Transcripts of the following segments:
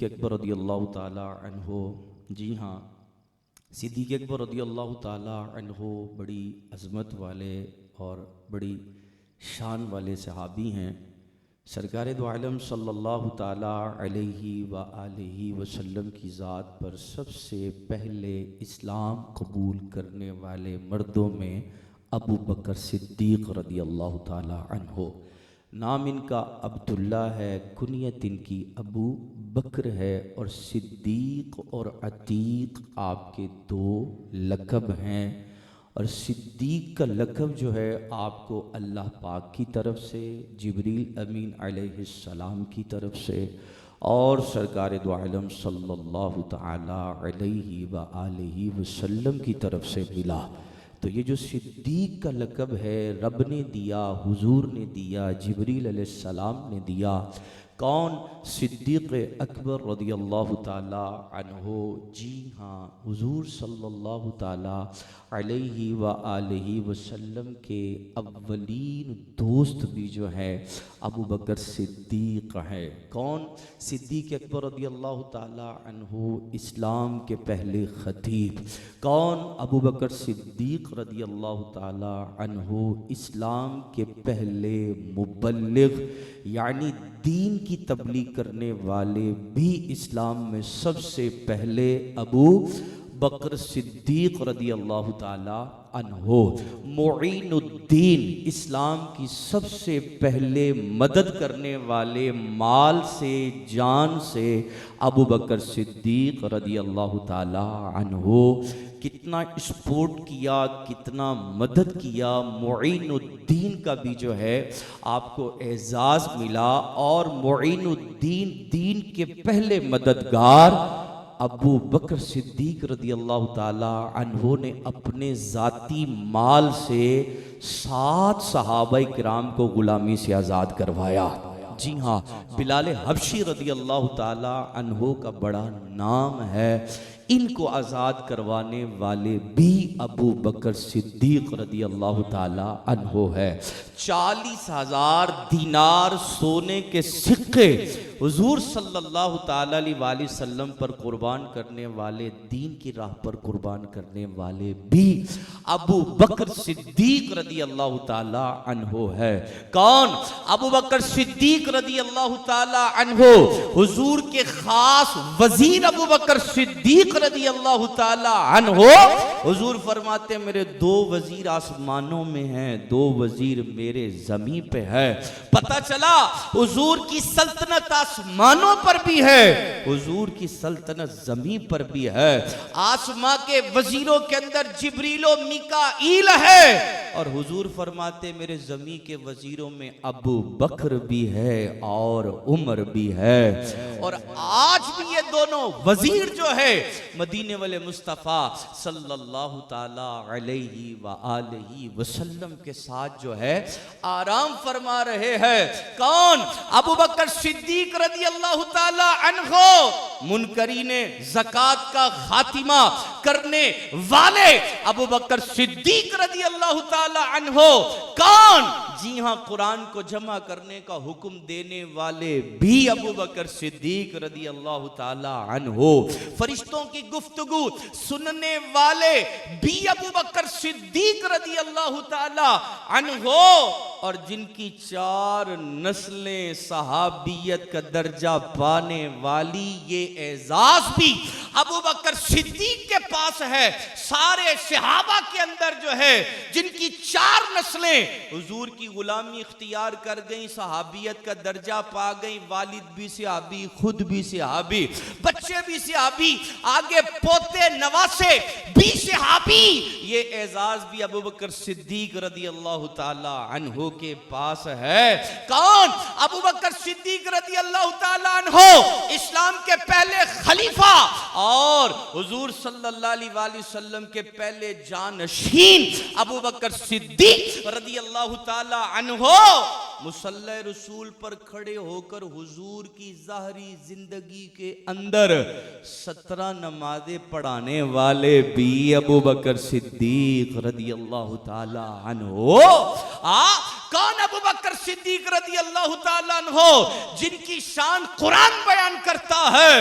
सिद्दीक़ अकबर रज़ियल्लाहु ताला अन्हो। जी हाँ, सिद्दीक़ अकबर रज़ियल्लाहु ताला अन्हो बड़ी अज़मत वाले और बड़ी शान वाले सहाबी हैं। सरकार दो आलम सल्लल्लाहु ताला अलैहि व आलिहि वसल्लम की ज़ात पर सबसे पहले इस्लाम कबूल करने वाले मर्दों में अबू बकर सिद्दीक़ रज़ियल्लाहु ताला अन्हो। नाम इनका अब्दुल्ला है, कुनियत इनकी अबू बकर है और सिद्दीक़ और अतीक़ आपके दो लक़ब हैं। और सिद्दीक़ का लक़ब जो है आपको अल्लाह पाक की तरफ से, जिब्रील अमीन अलैहिस्सलाम की तरफ से और सरकार दो आलम सल्लल्लाहु तआला अलैहि व आलिहि वसल्लम की तरफ से मिला। तो ये जो सिद्दीक़ का लक़ब है रब ने दिया, हुजूर ने दिया, जिब्रील अलैहिस्सलाम ने दिया। कौन? सिद्दीक़ अकबर रज़ियल्लाहु ताला अन्हो। जी हाँ, हुजूर सल्लल्लाहु ताला अलैहि व आलिहि वसल्लम के अव्वलीन दोस्त भी जो है अबू बकर सिद्दीक़ है। कौन? सिद्दीक़ अकबर रज़ियल्लाहु ताला अन्हो, इस्लाम के पहले ख़तीब। कौन? अबू बकर सिद्दीक़ रज़ियल्लाहु ताला अन्हो, इस्लाम के पहले मुबल्लिग़, यानी दीन की तबलीग करने वाले भी इस्लाम में सबसे पहले अबू बकर सिद्दीक़ रज़ियल्लाहु ताला अन्हो। मुईनुद्दीन, इस्लाम की सबसे पहले मदद करने वाले माल से, जान से अबू बकर सिद्दीक़ रज़ियल्लाहु ताला अन्हो। कितना सपोर्ट किया, कितना मदद किया। मुईनुद्दीन का भी जो है आपको एजाज़ मिला। और मुईनुद्दीन, दीन के पहले मददगार अबू बकर सिद्दीक़ रज़ियल्लाहु ताला अन्हो ने अपने ज़ाती माल से 7 सहाबाए किराम को गुलामी से आज़ाद करवाया। जी हाँ, बिलाल हबशी रज़ियल्लाहु ताला अन्हो का बड़ा नाम है। इनको आज़ाद करवाने वाले भी अबू बकर सिद्दीक़ रज़ियल्लाहु ताला अन्हो है। 40,000 दीनार सोने के सिक्के हुजूर सल्लल्लाहु ताला अलैहि वसल्लम पर कुर्बान करने वाले, दीन की राह पर कुर्बान करने वाले भी अबू बकर सिद्दीक़ रज़ियल्लाहु ताला अन्हो है। कौन? अबू बकर सिद्दीक़ रज़ियल्लाहु ताला अन्हो, हुजूर के खास वजीर अबू बकर सिद्दीक़ रज़ियल्लाहु ताला अन्हो। हुजूर फरमाते मेरे 2 वजीर आसमानों में हैं, 2 वजीर मेरे ज़मीन पे है। पता चला हुजूर की सल्तनत आसमानों पर भी है, हुजूर की सल्तनत ज़मीन पर भी है। आसमां के वजीरों के अंदर जिब्रील और मीकाईल है और हुजूर फरमाते मेरे ज़मीन के वजीरों में अबू बकर भी है और उमर भी है। और आज भी ये दोनों वजीर जो है मदीने वाले मुस्तफ़ा सल्लल्लाहु ताला अलैहि व आलिहि वसल्लम के साथ जो है आराम फरमा रहे हैं। कौन? अबू बकर सिद्दीक़ रज़ियल्लाहु ताला अन्हो, मुनकरीने ज़कात का खातिमा करने वाले अबू बकर सिद्दीक़ रज़ियल्लाहु ताला अन्हो। कौन? जी हाँ, कुरान को जमा करने का हुक्म देने वाले भी अबू बकर सिद्दीक़ रज़ियल्लाहु ताला अन्हो। फरिश्तों की गुफ्तगू सुनने वाले भी अबू बकर सिद्दीक़ रज़ियल्लाहु ताला अन्हो। और जिनकी 4 नस्लें सहाबियत का दर्जा पाने वाली, ये एजाज भी अबू बकर सिद्दीक़ के पास है। सारे सहाबा के अंदर जो है जिनकी 4 नस्लें हुजूर की गुलामी इख्तियार कर गई, सहाबियत का दर्जा पा गई, वालिद भी सहाबी, खुद भी सहाबी, बच्चे भी सहाबी, आगे पोते नवासे भी सहाबी, ये एजाज भी अबू बकर सिद्दीक़ रज़ियल्लाहु ताला अन्हो के पास है। कौन? अबू बकर सिद्दीक़ रज़ियल्लाहु ताला अन्हो, इस्लाम के पहले खलीफा और हुजूर सल्लल्लाहु अलैहि वसल्लम के पहले जानशीन अबू बकर सिद्दीक़ रज़ियल्लाहु ताला अन्हो मुसल्ले रसूल पर खड़े होकर हुजूर की ज़ाहरी जिंदगी के अंदर 17 नमाजें पढ़ाने वाले भी अबू बकर सिद्दीक़ रज़ियल्लाहु ताला अन्हो। कौन अबू बकर सिद्दीक रज़ी अल्लाह ताला अन्हो जिनकी शान कुरान बयान करता है,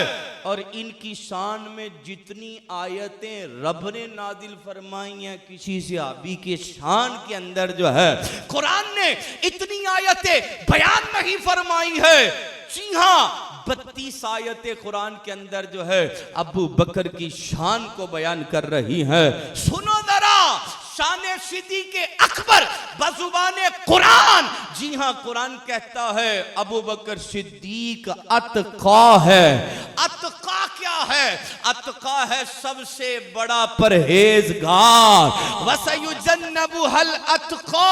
और इनकी शान में जितनी आयतें रब ने नाजिल फरमाई हैं, किसी सहाबी के शान के अंदर जो है कुरान ने इतनी आयतें बयान नहीं फरमाई है। जी हाँ, 32 आयतें कुरान के अंदर जो है अबू बकर की शान को बयान कर रही हैं। सुनो जरा, शान सिद्दीक़ अकबर बज़ुबाने कुरान। जी हाँ, कुरान कहता है अबू बकर सिद्दीक अतका है। अतका क्या है? अतका है सबसे बड़ा परहेजगार। वसयुजन्नबुहल अतका,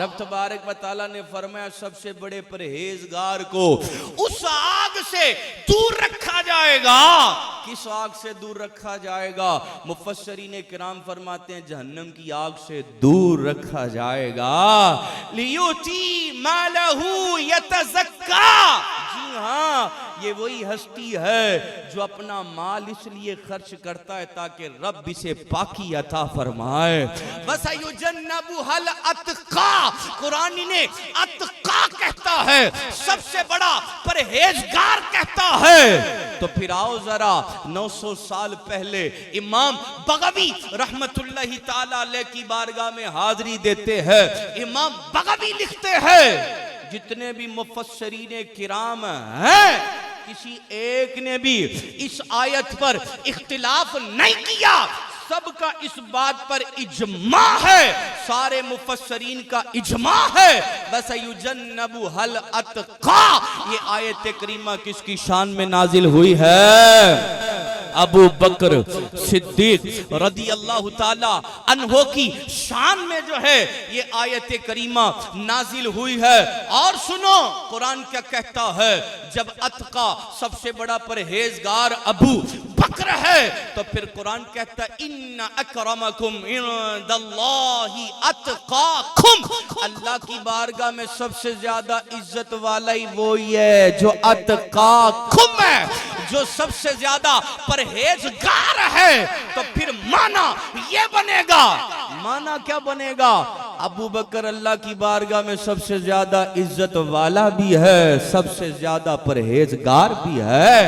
रब तबारक व तआला ने फरमाया सबसे बड़े परहेजगार को उस आग से दूर रखा जाएगा। किस आग से दूर रखा जाएगा? मुफस्सिरीन किराम फरमाते हैं जहन्नम की आग से दूर रखा जाएगा। लियुती मालहू यतज़क्का। जी हाँ, ये वही हस्ती है जो अपना माल इसलिए खर्च करता है ताकि रब इसे पाकी अता फरमाए। वसयुजन्नबुहल अतका, कुरान ने अतका कहता है, सबसे बड़ा परहेजगार कहता है। तो फिर आओ जरा 900 साल पहले इमाम बगवी रहमतुल्लाहि ताला अलैह की बारगाह में हाजिरी देते हैं। इमाम बगवी लिखते हैं जितने भी मुफस्सिरीन किराम हैं, किसी एक ने भी इस आयत पर इख्तिलाफ नहीं किया। सबका इस बात पर इजमा है, सारे मुफस्सिरीन का इजमा है। वसयुजन्नबुहल अतका, ये आयत करीमा किसकी शान में नाजिल हुई है? अबू बकर सिद्दीक रज़ी अल्लाह ताला अन्हो की शान में जो है ये आयत करीमा नाजिल हुई है। और सुनो कुरान क्या कहता है, जब अतका सबसे बड़ा परहेजगार अबू बकर है, तो फिर कुरान कहता है इन्ना अकरमकुम इंदल्लाहि अतकाकुम, अल्लाह की बारगाह में सबसे ज्यादा इज्जत वाला ही वो ही है जो अतकाकुम है, जो सबसे ज्यादा परहेजगार है। तो फिर माना ये बनेगा, माना क्या बनेगा? अबू बकर अल्लाह की बारगाह में सबसे ज्यादा इज्जत वाला भी है, सबसे ज्यादा परहेजगार भी है।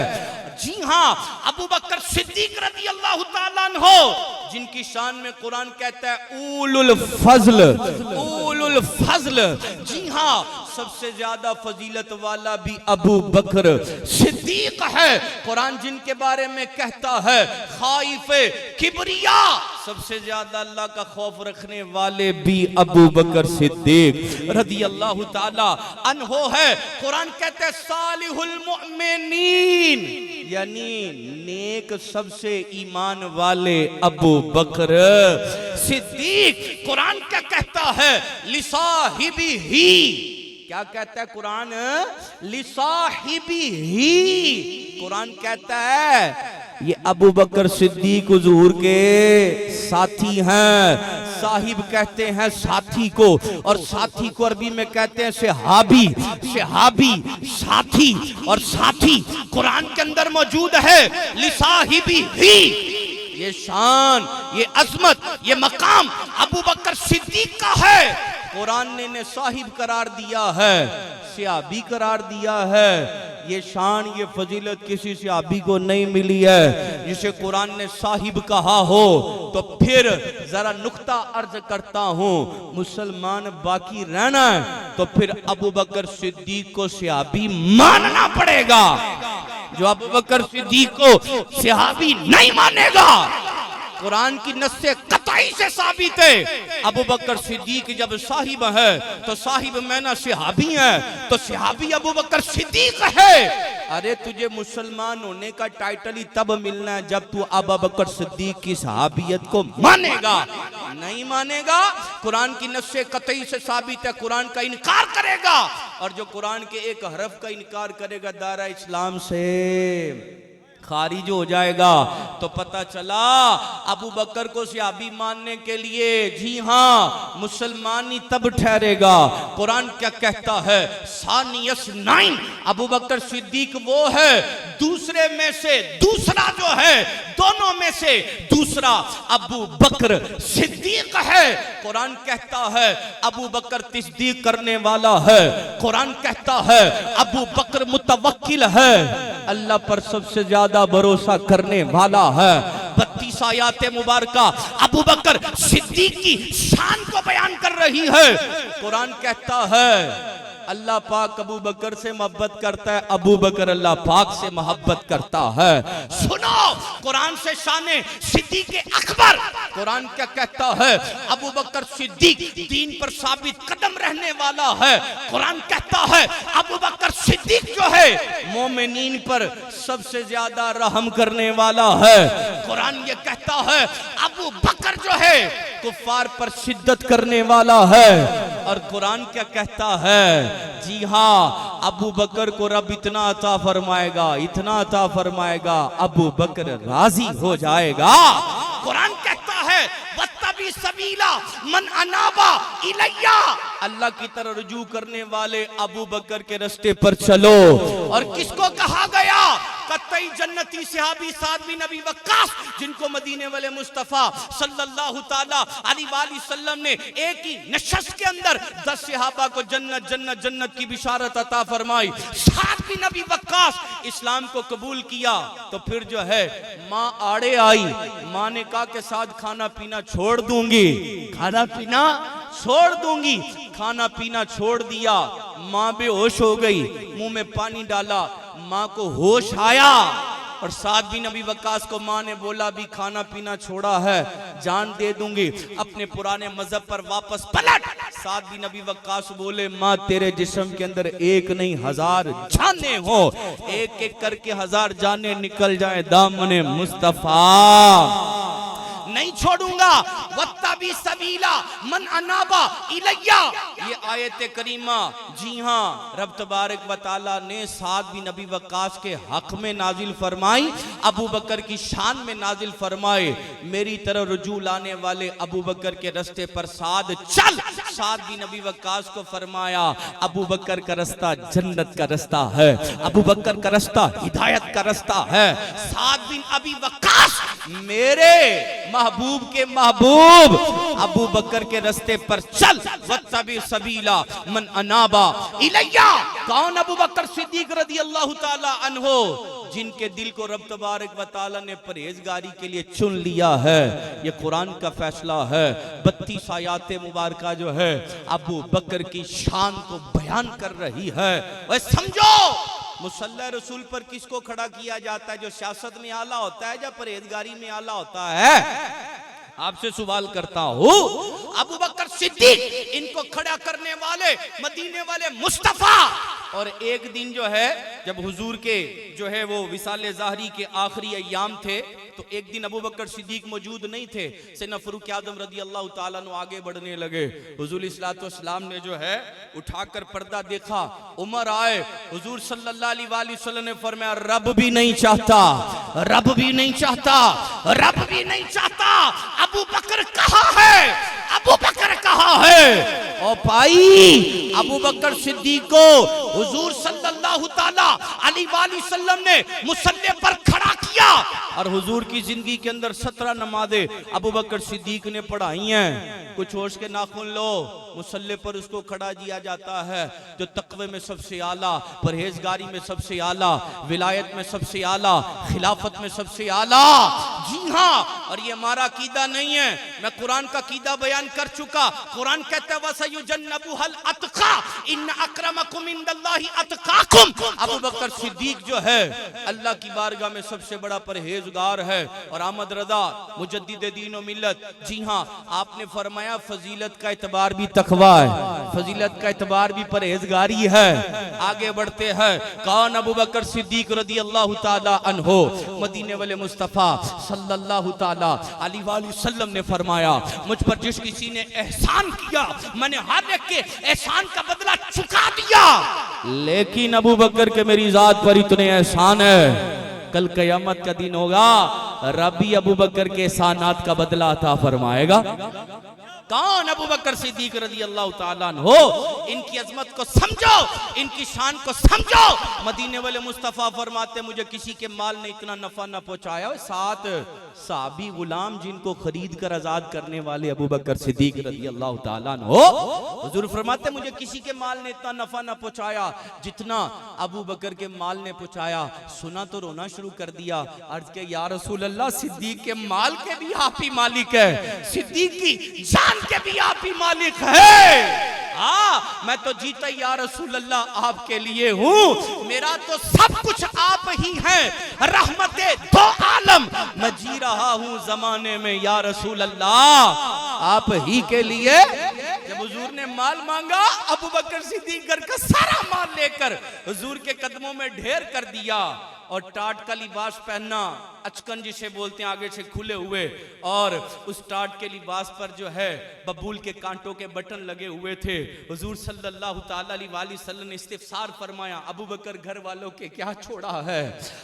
जी हाँ, अबू बकर सिद्दीक रज़ी अल्लाह ताला अन्हो जिनकी शान में कुरान कहता है उलुल फज़ल, उलुल फज़ल। जी हाँ, सबसे ज्यादा फजीलत वाला भी अबू बकर सिद्दीक है। कुरान जिनके बारे में कहता है खाइफे किबरिया, सबसे ज्यादा अल्लाह का खौफ रखने वाले भी अबू बकर सिद्दीक रज़ी अल्लाह ताला अन्हो है। कुरान कहता है सालिहुल मुमिनीन, यानी नेक सबसे ईमान वाले अबू बकर सिद्दीक। कुरान क्या कहता है? लिसाहिबी ही, क्या कहता है कुरान? लिसाहिबी ही। कुरान कहता है ये अबू बकर सिद्दीक हुजूर के साथी हैं। साहिब कहते हैं साथी को, और साथी को अरबी में कहते हैं सहाबी। सहाबी साथी, और साथी कुरान के अंदर मौजूद है। लिसाहिबी ही, ये शान, ये अजमत, ये मकाम अबू बकर सिद्दीक का है। कुरान ने साहिब करार दिया है, सहाबी करार दिया है। ये शान, ये फजीलत किसी सहाबी को नहीं मिली है जिसे कुरान ने साहिब कहा हो। तो फिर जरा नुक्ता अर्ज करता हूँ, मुसलमान बाकी रहना है तो फिर अबू बकर सिद्दीक को सहाबी मानना पड़ेगा। जो अबू बकर सिद्दीक को सहाबी नहीं मानेगा, कुरान की नस्से कतई से साबित है। अबू बकर सिद्दीक जब साहिब है तो साहिब मैना सहाबी है, तो सहाबी अबू बकर सिद्दीक है। अरे तुझे मुसलमान होने का टाइटल ही तब मिलना है जब तू अबू बकर सिद्दीक की सहाबियत को मानेगा। नहीं मानेगा, कुरान की नस्से कतई से साबित है, कुरान का इनकार करेगा। और जो कुरान के एक हरफ का इनकार करेगा दायरा इस्लाम से खारिज हो जाएगा। तो पता चला अबू बकर को सहाबी मानने के लिए, जी हाँ, मुसलमान ही तब ठहरेगा। कुरान क्या कहता है, सानियस 9, अबू बकर सिद्दीक वो है दूसरे में से दूसरा जो है, दोनों में से दूसरा अबू बकर सिद्दीक है। कुरान कहता है अबू बकर तस्दीक करने वाला है। कुरान कहता है अबू बकर मुतवक्किल है, अल्लाह पर सबसे ज्यादा भरोसा करने वाला है। 32 आयात मुबारका अबू बकर सिद्दीक की शान को बयान कर रही है। कुरान कहता है अल्लाह पाक अबू बकर से मोहब्बत करता है, अबू बकर अल्लाह पाक से मोहब्बत करता है। सुनो कुरान से शाने सिद्दीक अकबर। कुरान क्या कहता है, अबू बकर सिद्दीक दीन पर साबित कदम रहने वाला है। कुरान कहता है अबू बकर सिद्दीक जो है मोमिनीन पर सबसे ज्यादा रहम करने वाला है। कुरान ये कहता है अबू बकर जो है कुफार पर शिद्दत करने वाला है। और कुरान क्या कहता है, जी हाँ, अबू बकर को रब इतना अता फरमाएगा, इतना अता फरमाएगा, अबू बकर राजी हो जाएगा। कुरान कहता है वत्तबी सबीला मन अनाबा इलैया, अल्लाह की तरफ रुजू करने वाले अबू बकर के रास्ते पर चलो। और किसको कहा गया, कतई जन्नती सहाबी साद बिन अबी वक्कास, जिनको मदीने वाले मुस्तफा सल्लल्लाहु ताला अलैहि वसल्लम ने एक ही नशस्त के अंदर 10 सहाबा को जन्नत जन्नत जन्नत की बिशारत अता फरमाई। साद बिन अबी वक्कास इस्लाम को कबूल किया तो फिर जो है माँ आड़े आई। माँ ने कहा के साथ खाना पीना छोड़ दूंगी, खाना पीना छोड़ दूंगी। खाना पीना छोड़ दिया, माँ बेहोश हो गई, मुंह में पानी डाला, माँ को होश आया। और साद बिन अबी वक्कास को माँ ने बोला भी खाना पीना छोड़ा है, जान दे दूंगी, अपने पुराने मजहब पर वापस पलट। साद बिन अबी वक्कास बोले माँ तेरे जिस्म के अंदर एक नहीं 1000 जाने हो, एक एक करके 1000 जाने निकल जाए दामने मुस्तफा नहीं छोड़ूंगा। वत्तबी सबीला मन अनाबा इलैया, ये आयत करीमा जी हाँ रब तबारक व तआला ने साद बिन अबी वक्कास के हक में नाजिल फरमाई, अबू बकर की शान में नाजिल फरमाए। मेरी तरफ रुजू लाने वाले अबू बकर के रास्ते पर साद चल। साद बिन अबी वक्कास को फरमाया अबू बकर का रास्ता जन्नत का रास्ता है, अबू बकर का रास्ता हिदायत का रास्ता है। साद बिन अबी वक्कास मेरे महबूब के महबूब अबू बकर के रास्ते पर चल। वत्तबी सबीला मन अनाबा इलैया, कौन अबू बकर सिद्दीक रज़ी अल्लाह ताला अन्हो, जिनके दिल को रब तबारक व तआला ने परहेजगारी के लिए चुन लिया है। ये कुरान का फैसला है। 32 आयात मुबारका जो है अबू बकर की शान को बयान कर रही है। और समझो मुसल्ला रसूल पर किसको खड़ा किया जाता है, जो सियासत में आला होता है या परहेजगारी में आला होता है। आपसे सवाल करता हूँ, अबू बकर सिद्दीक इनको खड़ा करने वाले मदीने वाले मुस्तफा। और एक दिन जो है जब हुजूर के जो है वो विसाले ज़ाहरी के आखिरी अय्याम थे, तो एक दिन अबू बकर सिद्दीक मौजूद नहीं थे। सैयदना फारूक आज़म रज़ी अल्लाह ताला अन्हु आगे बढ़ने लगे। हुजूर इस्लातो इस्लाम ने जो है उठाकर पर्दा देखा, उमर आए, हुजूर सल्लल्लाहु अलैहि वसल्लम ने फरमाया रब भी नहीं चाहता, रब भी नहीं चाहता, रब भी नहीं चाहता। अबू बकर कहाँ है, अबू बकर कहाँ है। ओ भाई, अबू बकर सिद्दीक को हुजूर सल्लल्लाहु ताला अलैहि वसल्लम ने मुसल्ले पर खड़ा किया। और हुजूर की जिंदगी के अंदर 17 नमाजें अबू बकर सिद्दीक ने पढ़ाई हैं। कुछ होश के नाखून लो, मुसल्ले पर उसको खड़ा किया जाता है जो तकवे में सबसे आला, परहेजगारी में सबसे आला, विलायत में सबसे आला, खिलाफत में सबसे आला। जी हाँ, और ये हमारा अकीदा नहीं है, मैं कुरान का अकीदा बयान कर चुका। कुरान कहता है वसयुजन्नबुहल अतका इन्न अक्रमकुम इंदल्लाहि अतकाकुम। अबू बकर सिद्दीक जो है अल्लाह की बारगाह में सबसे बड़ा परहेजगार है। और अहमद रजा मुजद्दिद दीन व मिल्लत, जी हाँ, आपने फरमाया फजीलत का एतबार भी तकवा है, फजीलत का एतबार भी परहेजगारी है। आगे बढ़ते हैं, कौन अबू बकर सिद्दीक रज़ी अल्लाह ताला अन्हो, मदीने वाले मुस्तफा सल्लल्लाहु ताला अलैहि वसल्लम ने फरमाया मुझ पर जिस किसी ने एहसान किया मैंने हर एक के एहसान का बदला चुका दिया, लेकिन अबू बकर के मेरी जात पर इतने एहसान है कल क़यामत का दिन होगा, रबी अबू बकर के एहसानात का बदला अता फरमाएगा। कौन? अबू बकर सिद्दीक रज़ी अल्लाह ताला अन्हो। इनकी अजमत को समझो, इनकी शान को समझो। मदीने वाले मुस्तफ़ा फरमाते मुझे किसी के माल ने इतना नफा न पहुंचाया। 7 साहबी गुलाम जिनको खरीद कर आजाद करने वाले अबू बकर सिद्दीक रज़ी अल्लाह ताला अन्हो। हुजूर फरमाते मुझे किसी के माल ने इतना नफा न पहुंचाया जितना अबू बकर के माल ने पहुंचाया। सुना तो रोना शुरू कर दिया। अर्ज के या रसूल अल्लाह, सिद्दीक के माल के भी आप ही मालिक है, सिद्दीक की जान के भी आप ही मालिक है। मैं तो जीता या रसूल अल्लाह आपके लिए हूँ, मेरा तो सब कुछ आप ही है, रहमते दो आलम मैं जी रहा हूँ जमाने में या रसूल अल्लाह आप ही के लिए। जब हुजूर ने माल मांगा, अबू बकर सिद्दीक घर का सारा माल लेकर हुजूर के कदमों में ढेर कर दिया और टाट का लिबास पहनना, अचकन जिसे बोलते हैं आगे से खुले हुए, और उस टाट के लिबास पर जो है बबूल के कांटों के बटन लगे हुए थे। हुजूर सल्लल्लाहु ताला अलैहि वसल्लम ने इस्तिफसार फरमाया, अबू बकर घर वालों के क्या छोड़ा है?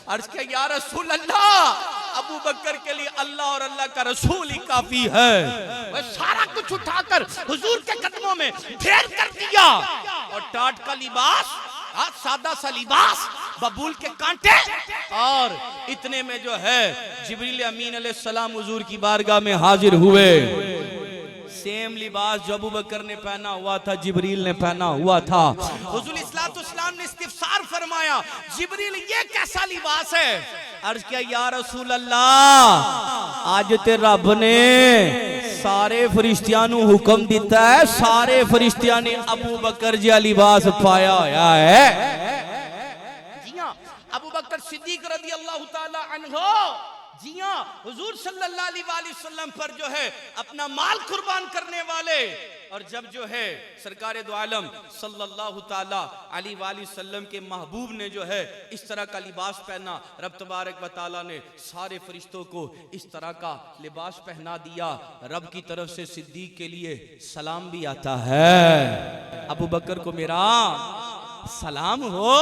अर्ज किया या रसूल अल्लाह, अबू बकर के लिए अल्लाह और अल्लाह का रसूल ही काफी है। वह सारा कुछ उठाकर हुजूर के कदमों में ढेर कर दिया और टाट का लिबास, सादा सा लिबास, बबूल के कांटे, और इतने में जो है जिब्रील अमीन अलैहिस्सलाम हुजूर की बारगाह में हाजिर हुए। सेम लिबास जो अबू बकर ने पहना हुआ था, जिब्रील ने पहना हुआ था। हुजूर इस्लाम ने इस्तिफसार फरमाया, जिब्रील ये कैसा लिबास है? अर्ज किया या रसूल अल्लाह, आज ते रब ने सारे फरिश्तियां नू हुक्म दिता है, सारे फरिश्तियां ने अबू बकर जिहा लिबास पाया होया है। जी हां, अबू बकर सिद्दीक रज़ी अल्लाह ताला अन्हो, जी हाँ, हुजूर सल्लल्लाहु अलैहि वसल्लम पर जो है अपना माल कुर्बान करने वाले, और जब जो है सरकार दो आलम सल्लल्लाहु ताला अलैहि वसल्लम के महबूब ने जो है इस तरह का लिबास पहना, रब तबारक व तआला ने सारे फरिश्तों को इस तरह का लिबास पहना दिया। रब की तरफ से सिद्दीक के लिए सलाम भी आता है, अबू बकर को मेरा सलाम हो।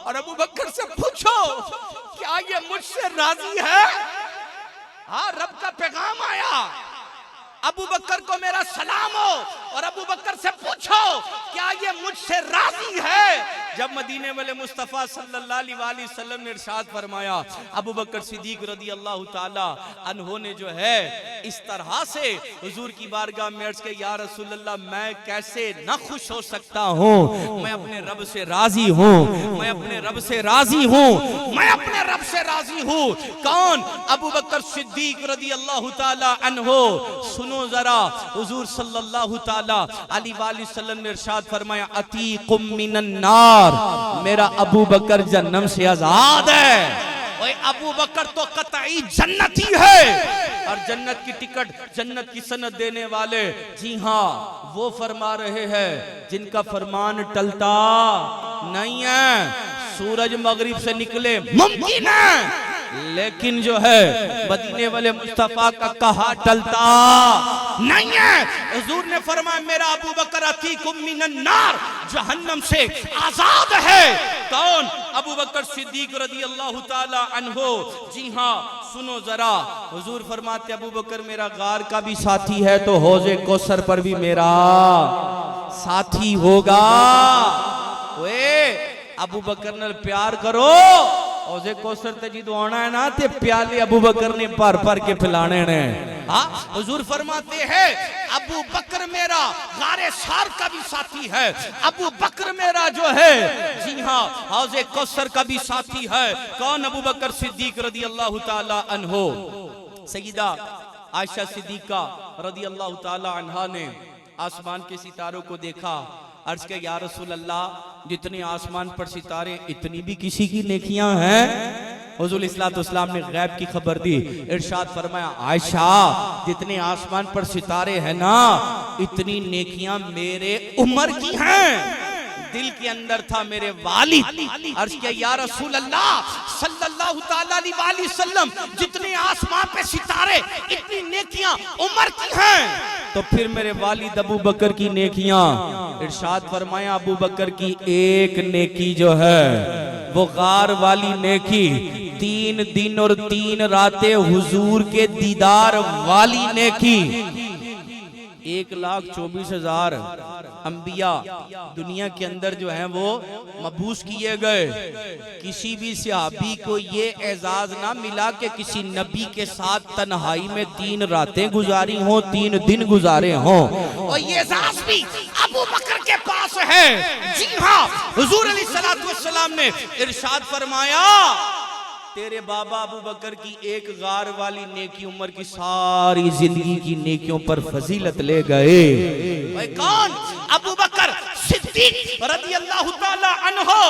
और अबू बकर से पूछो क्या ये मुझसे राजी है? हाँ, रब का पैगाम आया, अबू बकर को मेरा सलाम हो। और अबू बकर से पूछो क्या ये मुझसे राजी है? जब मदीने वाले मुस्तफ़ा सल्लल्लाहु अलैहि वसल्लम ने इरशाद फरमाया, अबू बकर सिद्दीक रज़ी अल्लाह ताला अन्हो ने जो है इस तरह से हुजूर की बारगाह में अर्ज़ किया, या रसूल अल्लाह, मैं कैसे न खुश हो सकता हूँ? मैं अपने रब से राजी हूँ, मैं अपने रब से राजी हूँ, मैं अपने रब से राजी हूँ। कौन? अबू बकर सिद्दीक रज़ी अल्लाह ताला अन्हो। सुनो जरा, हुजूर सल्लल्लाहु ताला अलैहि वसल्लम ने इरशाद फरमाया, अतीकुम मिनन नार, मेरा अबू बकर जन्नम से आजाद है। ओए अबू बकर तो कतई जन्नती है, और जन्नत की टिकट, जन्नत की सनद देने वाले, जी हाँ, वो फरमा रहे हैं जिनका फरमान टलता नहीं है। सूरज मगरिब से निकले मुमकिन है, लेकिन जो है मदीने वाले मुस्तफा का कहा टलता नहीं है। हुजूर ने फरमाया, मेरा अबू बकर अतीकुम मिनन नार, जहन्नम से आजाद है। कौन? अबू बकर सिद्दीक रज़ी अल्लाह ताला अन्हो। जी हाँ, सुनो जरा, हुजूर फरमाते अबू बकर मेरा गार का भी साथी है, तो हौज़े कौसर पर भी मेरा साथी होगा। वे अबू बकर नाल प्यार करो, औजे कौसर ते जिदों आना है ना, ते प्याले अबू बकर ने भर भर के पिलाने ने। हाँ, हुजूर फरमाते हैं अबू बकर मेरा गारे सार का भी साथी है, अबू बकर मेरा जो है, जी हाँ, हौज़े कौसर का भी साथी है। कौन? अबू बकर सिद्दीक रज़ी अल्लाह ताला अन्हो। सय्यदा आयशा सिद्दीका रज़ी अल्लाह ताला अन्हा ने आसमान के सितारों को देखा, अर्ज के या रसूल अल्लाह, जितने आसमान पर सितारे इतनी भी किसी की नेकियां हैं? हुजूर इस्लाम ने गैब की खबर दी, इरशाद फरमाया, आयशा, जितने आसमान पर सितारे हैं ना, इतनी नेकियां मेरे उम्र की हैं। दिल के अंदर था मेरे वालिद। अर्ज किया या रसूल अल्लाह सल्लल्लाहु ताला अलैहि वसल्लम, जितने आसमान पे सितारे इतनी नेकियां उम्र की हैं, तो फिर मेरे वालिद अबू बकर की नेकियां। इरशाद फरमाया, अबू बकर की एक नेकी जो है वो गार वाली नेकी 3 दिन और 3 रातें हुजूर के दीदार वाली नेकी। 1,24,000 अंबिया दुनिया के अंदर जो है वो मबूस किए गए। किसी भी सहाबी को ये एजाज ना मिला कि किसी नबी के साथ तन्हाई में 3 रातें गुजारी हो, 3 दिन गुजारे हों। और ये एजाज भी अबू बकर के पास है। जी हाँ, हुजूर अलैहिस्सलातु वस्सलाम ने इरशाद फरमाया, तेरे बाबा अबू बकर की एक गार वाली नेकी उम्र की सारी जिंदगी की नेकियों पर फजीलत ले गए। भाई कौन? अबू बकर सिद्दीक रज़ियल्लाहु ताला अन्हु।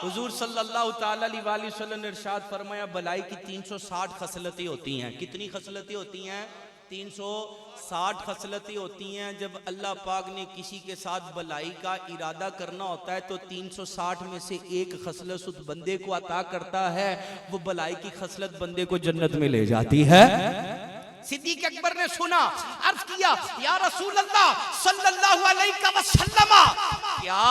हुजूर सल्लल्लाहु ताला अलैहि वसल्लम ने इरशाद फरमाया, भलाई की 360 खसलतें होती हैं। कितनी खसलतें होती हैं? 360 खसलतें होती हैं। जब अल्लाह पाक ने किसी के साथ भलाई का इरादा करना होता है तो 360 में से एक खसलत उस बंदे को अता करता है। वो भलाई की खसलत बंदे को जन्नत में ले जाती है। सिद्दीक अकबर ने सुना, अर्ज किया, या रसूल अल्लाह सल्लल्लाहु अलैहि वसल्लम, क्या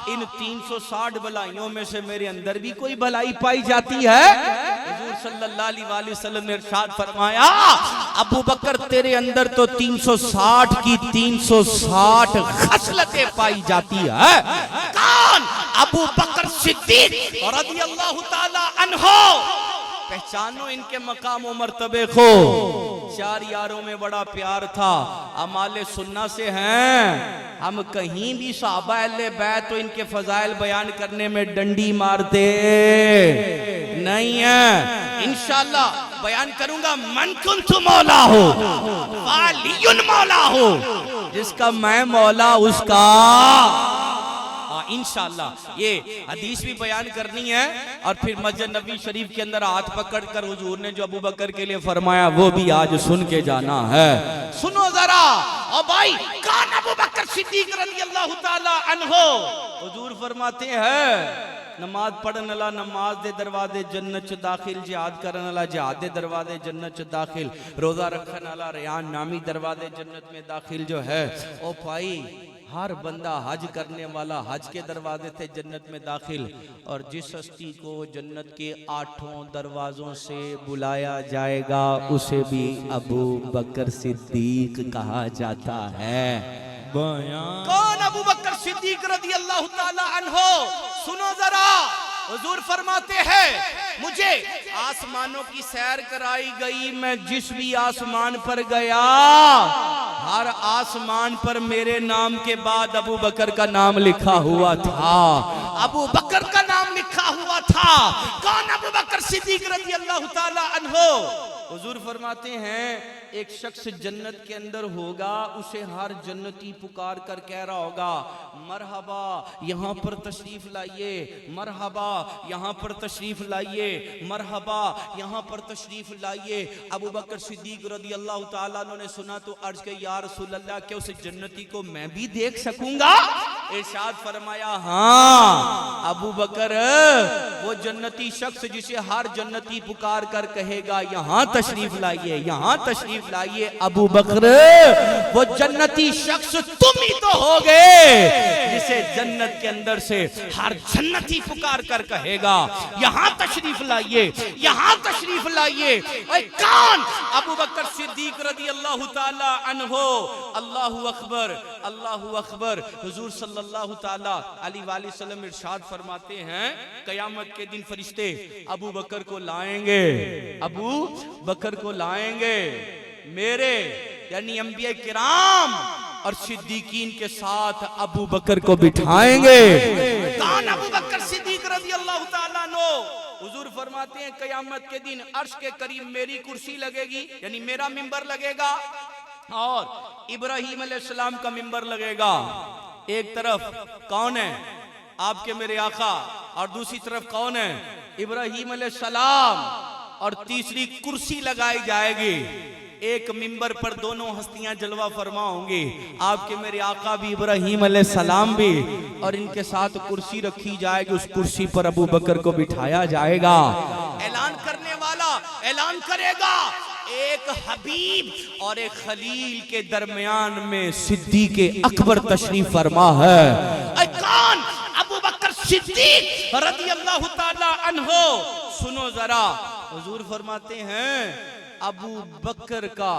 इन 360 भलाइयों में से मेरे अंदर भी कोई भलाई पाई जाती है? हुजूर सल्लल्लाहु अलैहि वसल्लम ने इरशाद फरमाया, अबू बकर तेरे अंदर तो 360 की 360 खसलतें पाई जाती है। कौन? अबू बकर सिद्दीक रज़ियल्लाहु ताला अन्हु। पहचानो इनके मकाम और मर्तबे को। 4 यारों में बड़ा प्यार था। अमाले सुन्ना से हैं। हम कहीं भी सहाबा अहले बैत तो इनके फजाइल बयान करने में डंडी मारते नहीं है। इंशाअल्लाह बयान करूंगा। मन कुन्तु मौला हो वालियुन मौला हो, जिसका मैं मौला उसका। इंशाअल्लाह ये हदीस भी बयान करनी है। और फिर मस्जिद नबी शरीफ के अंदर हाथ पकड़कर हुजूर ने जो अबू बकर के लिए फरमाया वो भी आज सुन के जाना है। सुनो जरा। और भाई कौन अबू बकर सिद्दीक रज़ियल्लाहु ताला अन्हु? हुजूर फरमाते हैं, नमाज पढ़ने वाला नमाज दे दरवाजे जन्नत च दाखिल, जिहाद करने वाला जिहाद दे दरवाजे जन्नत च दाखिल, रोजा रखने वाला रियान नामी दरवाजे जन्नत में दाखिल जो है। ओ भाई हर बंदा हज करने वाला हज के दरवाजे थे जन्नत में दाखिल। और जिस हस्ती को जन्नत के 8 दरवाजों से बुलाया जाएगा उसे भी अबू बकर सिद्दीक कहा जाता है। कौन अबू बकर सिद्दीक रज़ियल्लाहु ताला अन्हु? सुनो जरा। हुजूर फरमाते हैं, मुझे आसमानों की सैर कराई गई। मैं जिस भी आसमान पर गया हर आसमान पर मेरे नाम के बाद अबू बकर का नाम लिखा हुआ था। अबू बकर का नाम लिखा हुआ था। कौन? अबू बकर सिद्दीक रज़ियल्लाहु ताला अन्हु। हुजूर फरमाते हैं, एक शख्स जन्नत के अंदर होगा, उसे हर जन्नती पुकार कर कह रहा होगा, मरहबा यहाँ पर तशरीफ लाइए, मरहबा यहाँ पर तशरीफ लाइए, मरहबा यहाँ पर तशरीफ लाइए। अबू बकर सिद्दीक रज़ियल्लाहु ताला अन्हु ने सुना तो अर्ज किया, या रसूल अल्लाह, क्या उस जन्नती को मैं भी देख सकूंगा? इरशाद फरमाया, हाँ अबू बकर, वो जन्नती शख्स जिसे हर जन्नती पुकार कर कहेगा यहाँ तशरीफ लाइए, यहाँ तशरीफ लाइए, अबू बकर वो जन्नती शख्स तुम ही तो होगे जिसे जन्नत के अंदर से हर जन्नती पुकार कर कहेगा यहाँ तशरीफ लाइए, यहाँ तशरीफ लाइए। कौन? अबू बकर सिद्दीक रज़ियल्लाहु ताला अन्हु। अल्लाहु अकबर, अल्लाहु अकबर। हुजूर सल्लल्लाहु ताला अलैहि वसल्लम इरशाद फरमाते हैं, कयामत के दिन फरिश्ते अबू बकर को लाएंगे, अबू बकर को लाएंगे, मेरे यानी अंबिया किराम और सिद्दीकीन के साथ अबू बकर को बिठाएंगे। कौन? अबू बकर सिद्दीक रज़ियल्लाहु ताला अन्हु। हुजूर फरमाते हैं, कयामत के दिन अर्श के करीब मेरी कुर्सी लगेगी, यानी मेरा मिंबर लगेगा, और इब्राहीम अलैहिस्सलाम का मिंबर लगेगा। एक तरफ कौन है? आपके मेरे आका, और दूसरी तरफ कौन है? इब्राहीम अलैहिस्सलाम, और तीसरी कुर्सी लगाई जाएगी। एक मिंबर पर दोनों हस्तियां जलवा फरमा होंगी, आपके मेरे आका भी, इब्राहीम अलैहिस्सलाम भी, और इनके साथ कुर्सी रखी जाएगी। उस कुर्सी पर अबू बकर को बिठाया जाएगा। ऐलान करने वाला ऐलान करेगा, एक हबीब और एक खलील के दरमियान में सिद्दीक अकबर तशरीफ फरमा है। कौन? अबू बकर सिद्दीक रज़ियल्लाहु ताला अन्हु। सुनो जरा, हुजूर फरमाते हैं अबू बकर का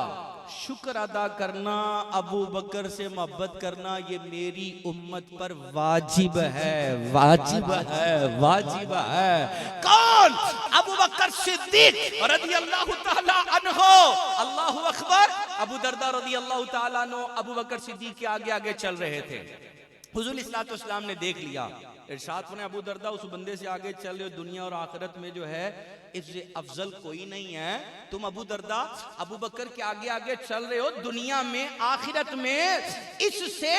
शुक्र अदा करना, अबू बकर से मोहब्बत करना, ये मेरी उम्मत पर वाजिब है, वाजिब है, वाजिब है। कौन? अबू बकर सिद्दीक रदियल्लाहु ताला अन्हो। अल्लाहु अकबर। अबू दरदा रदियल्लाहु ताला अन्हो अबू बकर सिद्दीक के आगे आगे चल रहे थे। हुजूर इस्लाम ने देख लिया, इरशाद ने अबू दरदा उस बंदे से आगे चल रहे हो, दुनिया और आखिरत में जो है इससे अफजल कोई नहीं है। तुम अबू दरदा अबू बकर के आगे आगे चल रहे हो, दुनिया में आखिरत में इससे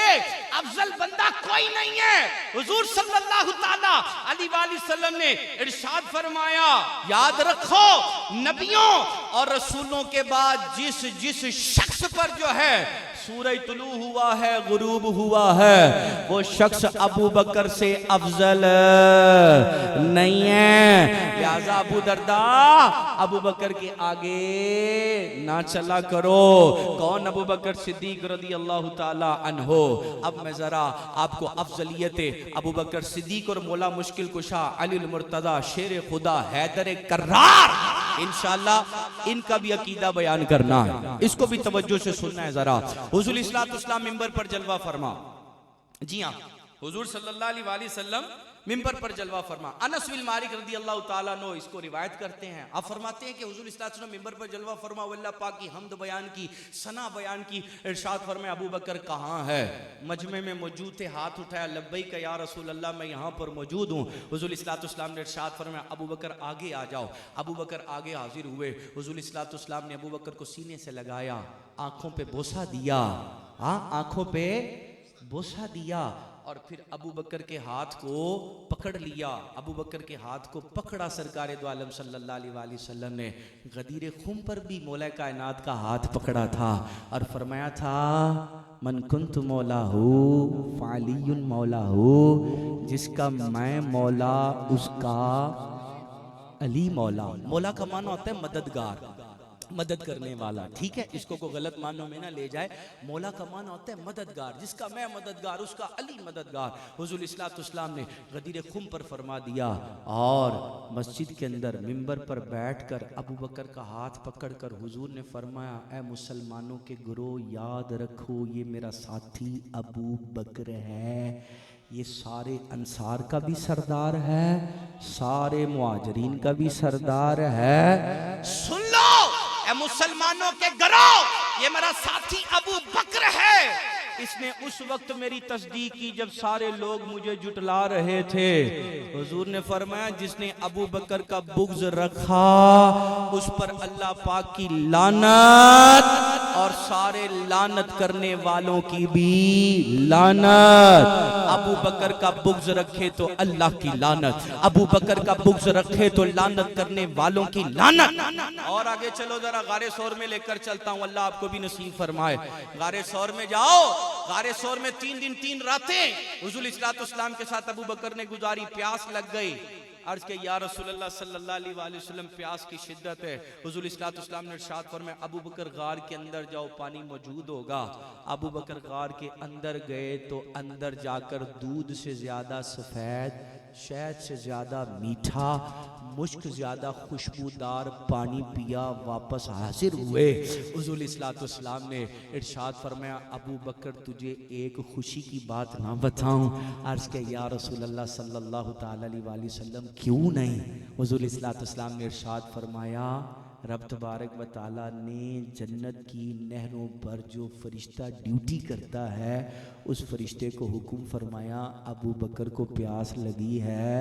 अफजल बंदा कोई नहीं है। हुजूर सल्लल्लाहु ताला अलैहि वसल्लम ने इरशाद फरमाया, याद रखो नबियों और रसूलों के बाद जिस जिस शख्स पर जो है सूरज तुलू हुआ है, गुरूब हुआ है, वो शख्स अबू बकर से अफजल नहीं है। लिहाजा अबू दरदा अबू बकर के आगे ना चला करो। कौन? अबू बकर सिद्दीक रदियल्लाहु ताला अन्हो। अब मैं जरा आपको अफजलियत अबू बकर सिद्दीक और मौला मुश्किल कुशा अली मुर्तजा शेर खुदा हैदर कर्रार इंशाअल्लाह इनका भी अकीदा बयान करना है, इसको भी तवज्जो से सुनना है जरा। हुजूर इस्लाम मिंबर पर जलवा फरमा। जी हाँ, हुजूर सल्लल्लाहु अलैहि वसल्लम मिंबर पर जलवा फरमा। अनस बिन मालिक रदियल्लाहु ताला अन्हु इसको रिवायत करते हैं। आप फरमाते हैं कि हुजूर इस्लाम मिंबर पर जलवा फरमा, अल्लाह पाक की हमद बयान की, सना बयान की। इरशाद फरमाया अबू बकर कहाँ है? मजमे में मौजूद थे, हाथ उठाया, लब्बैक या रसूल अल्लाह, मैं यहाँ पर मौजूद हूँ। हुजूर इस्लाम ने इरशाद फरमाया अबू बकर आगे आ जाओ। अबू बकर आगे हाजिर हुए। हुजूर इस्लाम ने अबू बकर को सीने से लगाया, आंखों पे बोसा दिया, हाँ आंखों पे बोसा दिया, और फिर अबू बकर के हाथ को पकड़ लिया। अबू बकर के हाथ को पकड़ा सरकार दो आलम सल्लल्लाहु अलैहि वसल्लम ने। गदीर खुम पर भी मौला कायनात का हाथ पकड़ा था और फरमाया था मन कुंतु मौला हूँ फालियुन मौला हूँ, जिसका मैं मौला उसका अली मौला। मौला का माना होता है मददगार, मदद करने वाला, ठीक है, इसको को गलत मानों में ना ले जाए। मौला का माना होता है मददगार, जिसका मैं मददगार उसका अली मददगार। हुजूर इस्लाम ने गदीर खुम पर फरमा दिया और मस्जिद के अंदर मिंबर पर बैठकर अबू बकर का हाथ पकड़कर हुजूर ने फरमाया, ऐ मुसलमानों के गुरो याद रखो ये मेरा साथी अबू बकर है, ये सारे अंसार का भी सरदार है, सारे मुहाजिरीन का भी सरदार है। सुन लो ए मुसलमानों के घरों, ये मेरा साथी अबू बकर है। इसने उस वक्त मेरी तस्दीक की जब सारे लोग मुझे जुटला रहे थे। हुजूर ने फरमाया जिसने अबू बकर का बुग़्ज़ रखा उस पर अल्लाह पाक की लानत और सारे लानत करने वालों की भी लानत। अबू बकर का बुग़्ज़ रखे तो अल्लाह की लानत, अबू बकर का बुग़्ज़ रखे तो लानत करने वालों की लानत। और आगे चलो जरा, गारे सौर में लेकर चलता हूँ, अल्लाह आपको भी नसीब फरमाए। गारे सौर में जाओ। गारे सौर में 3 दिन 3 रातें हुजूर इस्लाम के साथ अबू बकर ने गुजारी। प्यास लग गई, अर्ज के या रसूलल्लाह सल्लल्लाहु अलैहि वसल्लम प्यास की शिद्दत है। हुजूर इस्लाम ने इरशाद फरमाया अबू बकर गार के अंदर जाओ, पानी मौजूद होगा। अबू बकर गार के अंदर गए तो अंदर जाकर दूध से ज्यादा सफेद, शहद से ज्यादा मीठा, मुश्क ज्यादा खुशबूदार पानी पिया, वापस हाजिर हुए। हुजूर इस्लाम ने इरशाद फरमाया अबू बकर तुझे एक खुशी की बात ना बताऊं? अर्ज के या रसूलल्लाह सल्लल्लाहु अलैहि वसल्लम क्यों नहीं? हुजूर इस्लाम ने इरशाद फरमाया रब तबारक व तआला ने जन्नत की नहरों पर जो फरिश्ता ड्यूटी करता है उस फरिश्ते को हुक्म फरमाया अबू बकर को प्यास लगी है,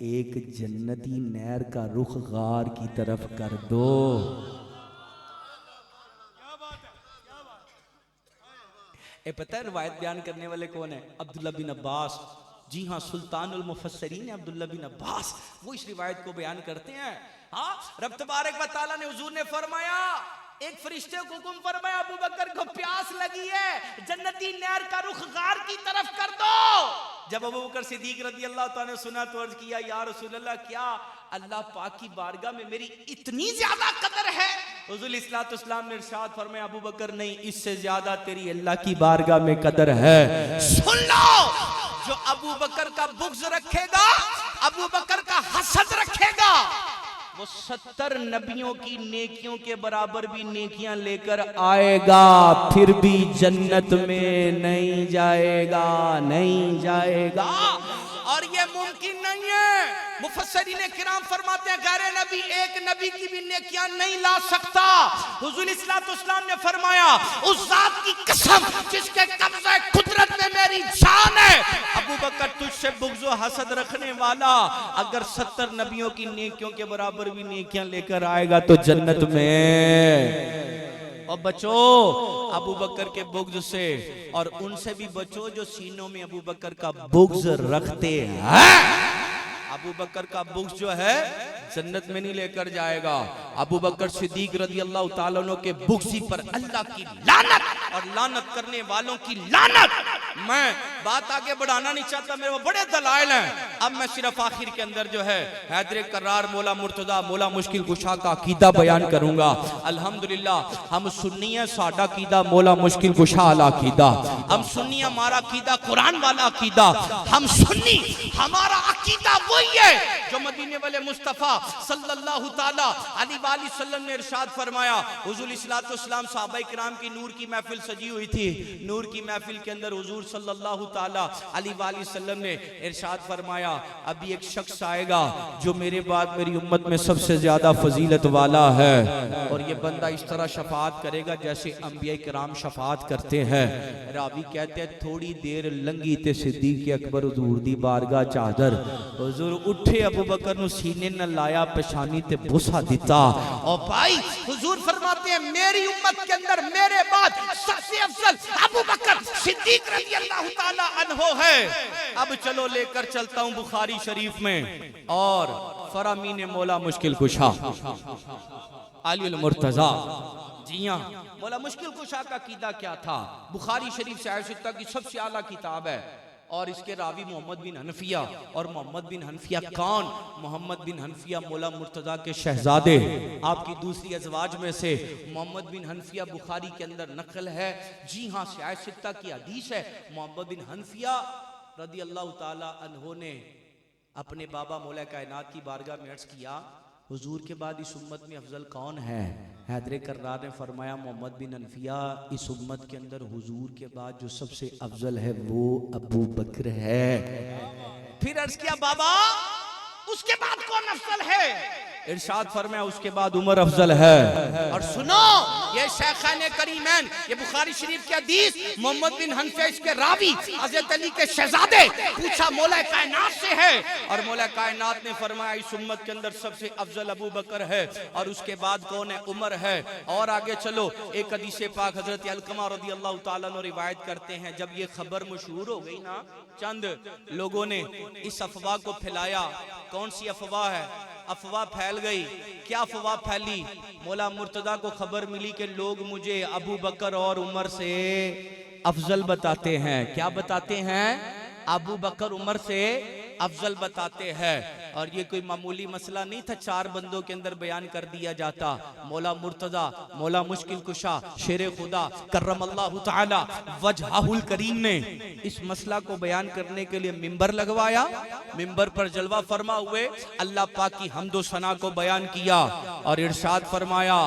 एक जन्नती नहर का रुख गार की तरफ कर दो। ए पता है रिवायत बयान करने वाले कौन है? अब्दुल्ला बिन अब्बास। जी हाँ, सुल्तानुल मुफस्सिरीन अब्दुल्ला बिन अब्बास, वो इस रिवायत को बयान करते हैं। हाँ, रब तबारक व तआला ने हुजूर ने फरमाया एक फरिश्ते को हुक्म फरमाया अबू बकर को प्यास लगी है, जन्नती नहर का रुख गार की तरफ कर दो। जब अबू बकर सिद्दीक रज़ियल्लाहु ताला ने सुना तो अर्ज किया या रसूलल्लाह क्या अल्लाह पाक की बारगाह में मेरी इतनी ज्यादा कदर है? हुजूर इस्लाम ने इरशाद फरमाया अबू बकर नहीं, इससे ज्यादा तेरी अल्लाह की बारगाह में कदर है। सुन लो, जो अबू बकर का बुग़्ज़ रखेगा, अबू बकर का हसद रखेगा, वो 70 नबियों की नेकियों के बराबर भी नेकियां लेकर आएगा, फिर भी जन्नत में नहीं जाएगा, नहीं जाएगा। और ये मुमकिन नहीं है। मुफस्सिरीन किराम फरमाते हैं गैर नबी एक नबी की भी नेकियां नहीं ला सकता। हुजूर इस्लाम ने फरमाया उस जात की कसम जिसके कब्ज़े कुदरत में मेरी जान है, अबू बकर तुझसे बुग़्ज़ व हसद रखने वाला अगर 70 नबियों की नेकियों के बराबर भी नेकियां लेकर आएगा तो जन्नत में। और बचो अबू बकर के बुग़्ज़ से, और उनसे भी बचो जो सीनों में अबू बकर का बुग़्ज़ रखते हैं। अबू बकर का बुग़्ज़ जो है जन्नत में नहीं लेकर जाएगा। अबू बकर सिद्दीक रज़ी अल्लाह ताला अन्हु के बुग़्ज़ी पर अल्लाह की लानत और लानत करने वालों की लानत। मैं बात आगे बढ़ाना नहीं चाहता, मेरे वो बड़े दलाइल हैं। अब मैं सिर्फ आखिर के अंदर जो है हैदर करार मौला मुर्तज़ा मौला मुश्किल कुशा का अकीदा बयान करूंगा। अल्हम्दुलिल्लाह हम सुन्नी है, साडा अकीदा मौला मुश्किल कुशा वाला अकीदा। हम सुन्नी, हमारा अकीदा कुरान वाला अकीदा। हम सुन्नी, हमारा अकीदा वही है जो मदीने वाले मुस्तफ़ा सल्लल्लाहु ताला अलैहि वसल्लम ने इरशाद फरमाया। हुजूर इस्लाम सहाबाए किराम की नूर की महफिल सजी हुई थी। नूर की महफिल के अंदर हुजूर सल्लल्लाहु ताला अलैहि वसल्लम ने इरशाद फरमाया अभी एक शख्स आएगा जो मेरे बाद मेरी उम्मत में सबसे ज्यादा फजीलत वाला है, और ये बंदा इस तरह शफाअत करेगा जैसे अंबिया किराम शफाअत करते हैं। रावी कहते हैं थोड़ी देर लंगी ते सिद्दीक अकबर हुजूर दी बारगाह चादर, हुजूर उठे अबू बकर नु सीने न लाया, पेशानी ते बुसा दिता। और भाई हुजूर फरमाते हैं मेरी उम्मत के अंदर मेरे बाद सबसे अफजल अबू बकर सिद्दीक रज़ी अल्लाह ताला अन्हो है। अब चलो लेकर चलता हूं बुखारी शरीफ में और फरामीन मौला मुश्किल कुशा अली मुर्तजा। जी हाँ, मौला मुश्किल कुशा का कीदा क्या था? बुखारी शरीफ से आयशा की सबसे आला किताब है और इसके रावी मोहम्मद बिन हनफिया। और मोहम्मद बिन हनफिया कौन? मोहम्मद बिन हनफिया मौला मुर्तजा के शहजादे, आपकी दूसरी अजवाज में से मोहम्मद बिन हनफिया बुखारी के अंदर नकल है। जी हाँ, सियासत्ता की हदीस है। मोहम्मद बिन हनफिया रदी अल्लाह ताला अन्हो ने अपने बाबा मौला कायनात की बारगाह में अर्ज किया हुजूर के बाद इस उम्मत में अफजल कौन है? हैदर कर्रार ने फरमाया मोहम्मद बिन हनफिया इस उम्मत के अंदर हुजूर के बाद जो सबसे अफजल है वो अबू बकर है। फिर अर्ज किया बाबा उसके बाद कौन अफजल है? इरशाद फरमाया उसके बाद उमर अफजल है। और सुनो ये शेखैन करीमैन, ये बुखारी शरीफ की हदीस, मोहम्मद बिन हनफिया इसके रावी हज़रत अली के शहजादे, पूछा मौला कायनात से है और मौला कायनात ने फरमाया इस उम्मत के अंदर सबसे अफजल अबू बकर है और उसके बाद कौन है? उमर है। और आगे चलो, एक हदीस पाक हजरत अलकमा रज़ी अल्लाह ताला अन्हु रिवायत करते हैं जब ये खबर मशहूर हो गई ना, चंद लोगों ने इस अफवाह को फैलाया। कौन सी अफवाह है? अफवाह फैल गई। क्या अफवाह फैली? मौला मुर्तजा को खबर मिली कि लोग मुझे अबू बकर और उमर से अफजल बताते हैं। क्या बताते हैं? अबू बकर उमर से अफजल बताते हैं। और ये कोई मामूली मसला नहीं था, 4 बंदों के अंदर बयान कर दिया जाता। मौला मुर्तजा मौला मुश्किल कुशा शेर खुदा करमल्लाहु ताला वजहुल करीम ने इस मसला को बयान करने के लिए मिंबर लगवाया। मिंबर पर जलवा फरमा हुए अल्लाह पाक की हम्दो सना को बयान किया और इरशाद फरमाया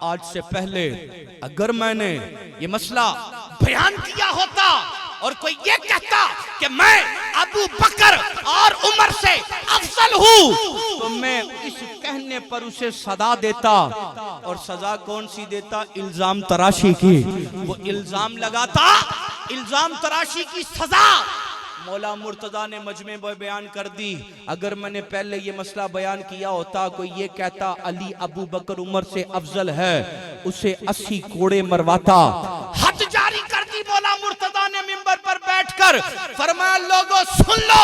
आज से पहले अगर मैंने ये मसला बयान किया होता और कोई ये कहता कि मैं अबू बकर और उमर से अफजल हूँ तो मैं इस कहने पर उसे सजा देता। और सजा कौन सी देता? इल्जाम तराशी की। वो इल्जाम लगाता, इल्जाम तराशी की सजा मौला मुर्तजा ने मजमे में बयान कर दी। अगर मैंने पहले ये मसला बयान किया होता, कोई ये कहता अली अबू बकर उमर से अफजल है, उसे 80 कोड़े मरवाता। हद जारी कर दी मौला मुर्तजा ने मिंबर पर बैठकर, फरमाया लोगों सुन लो,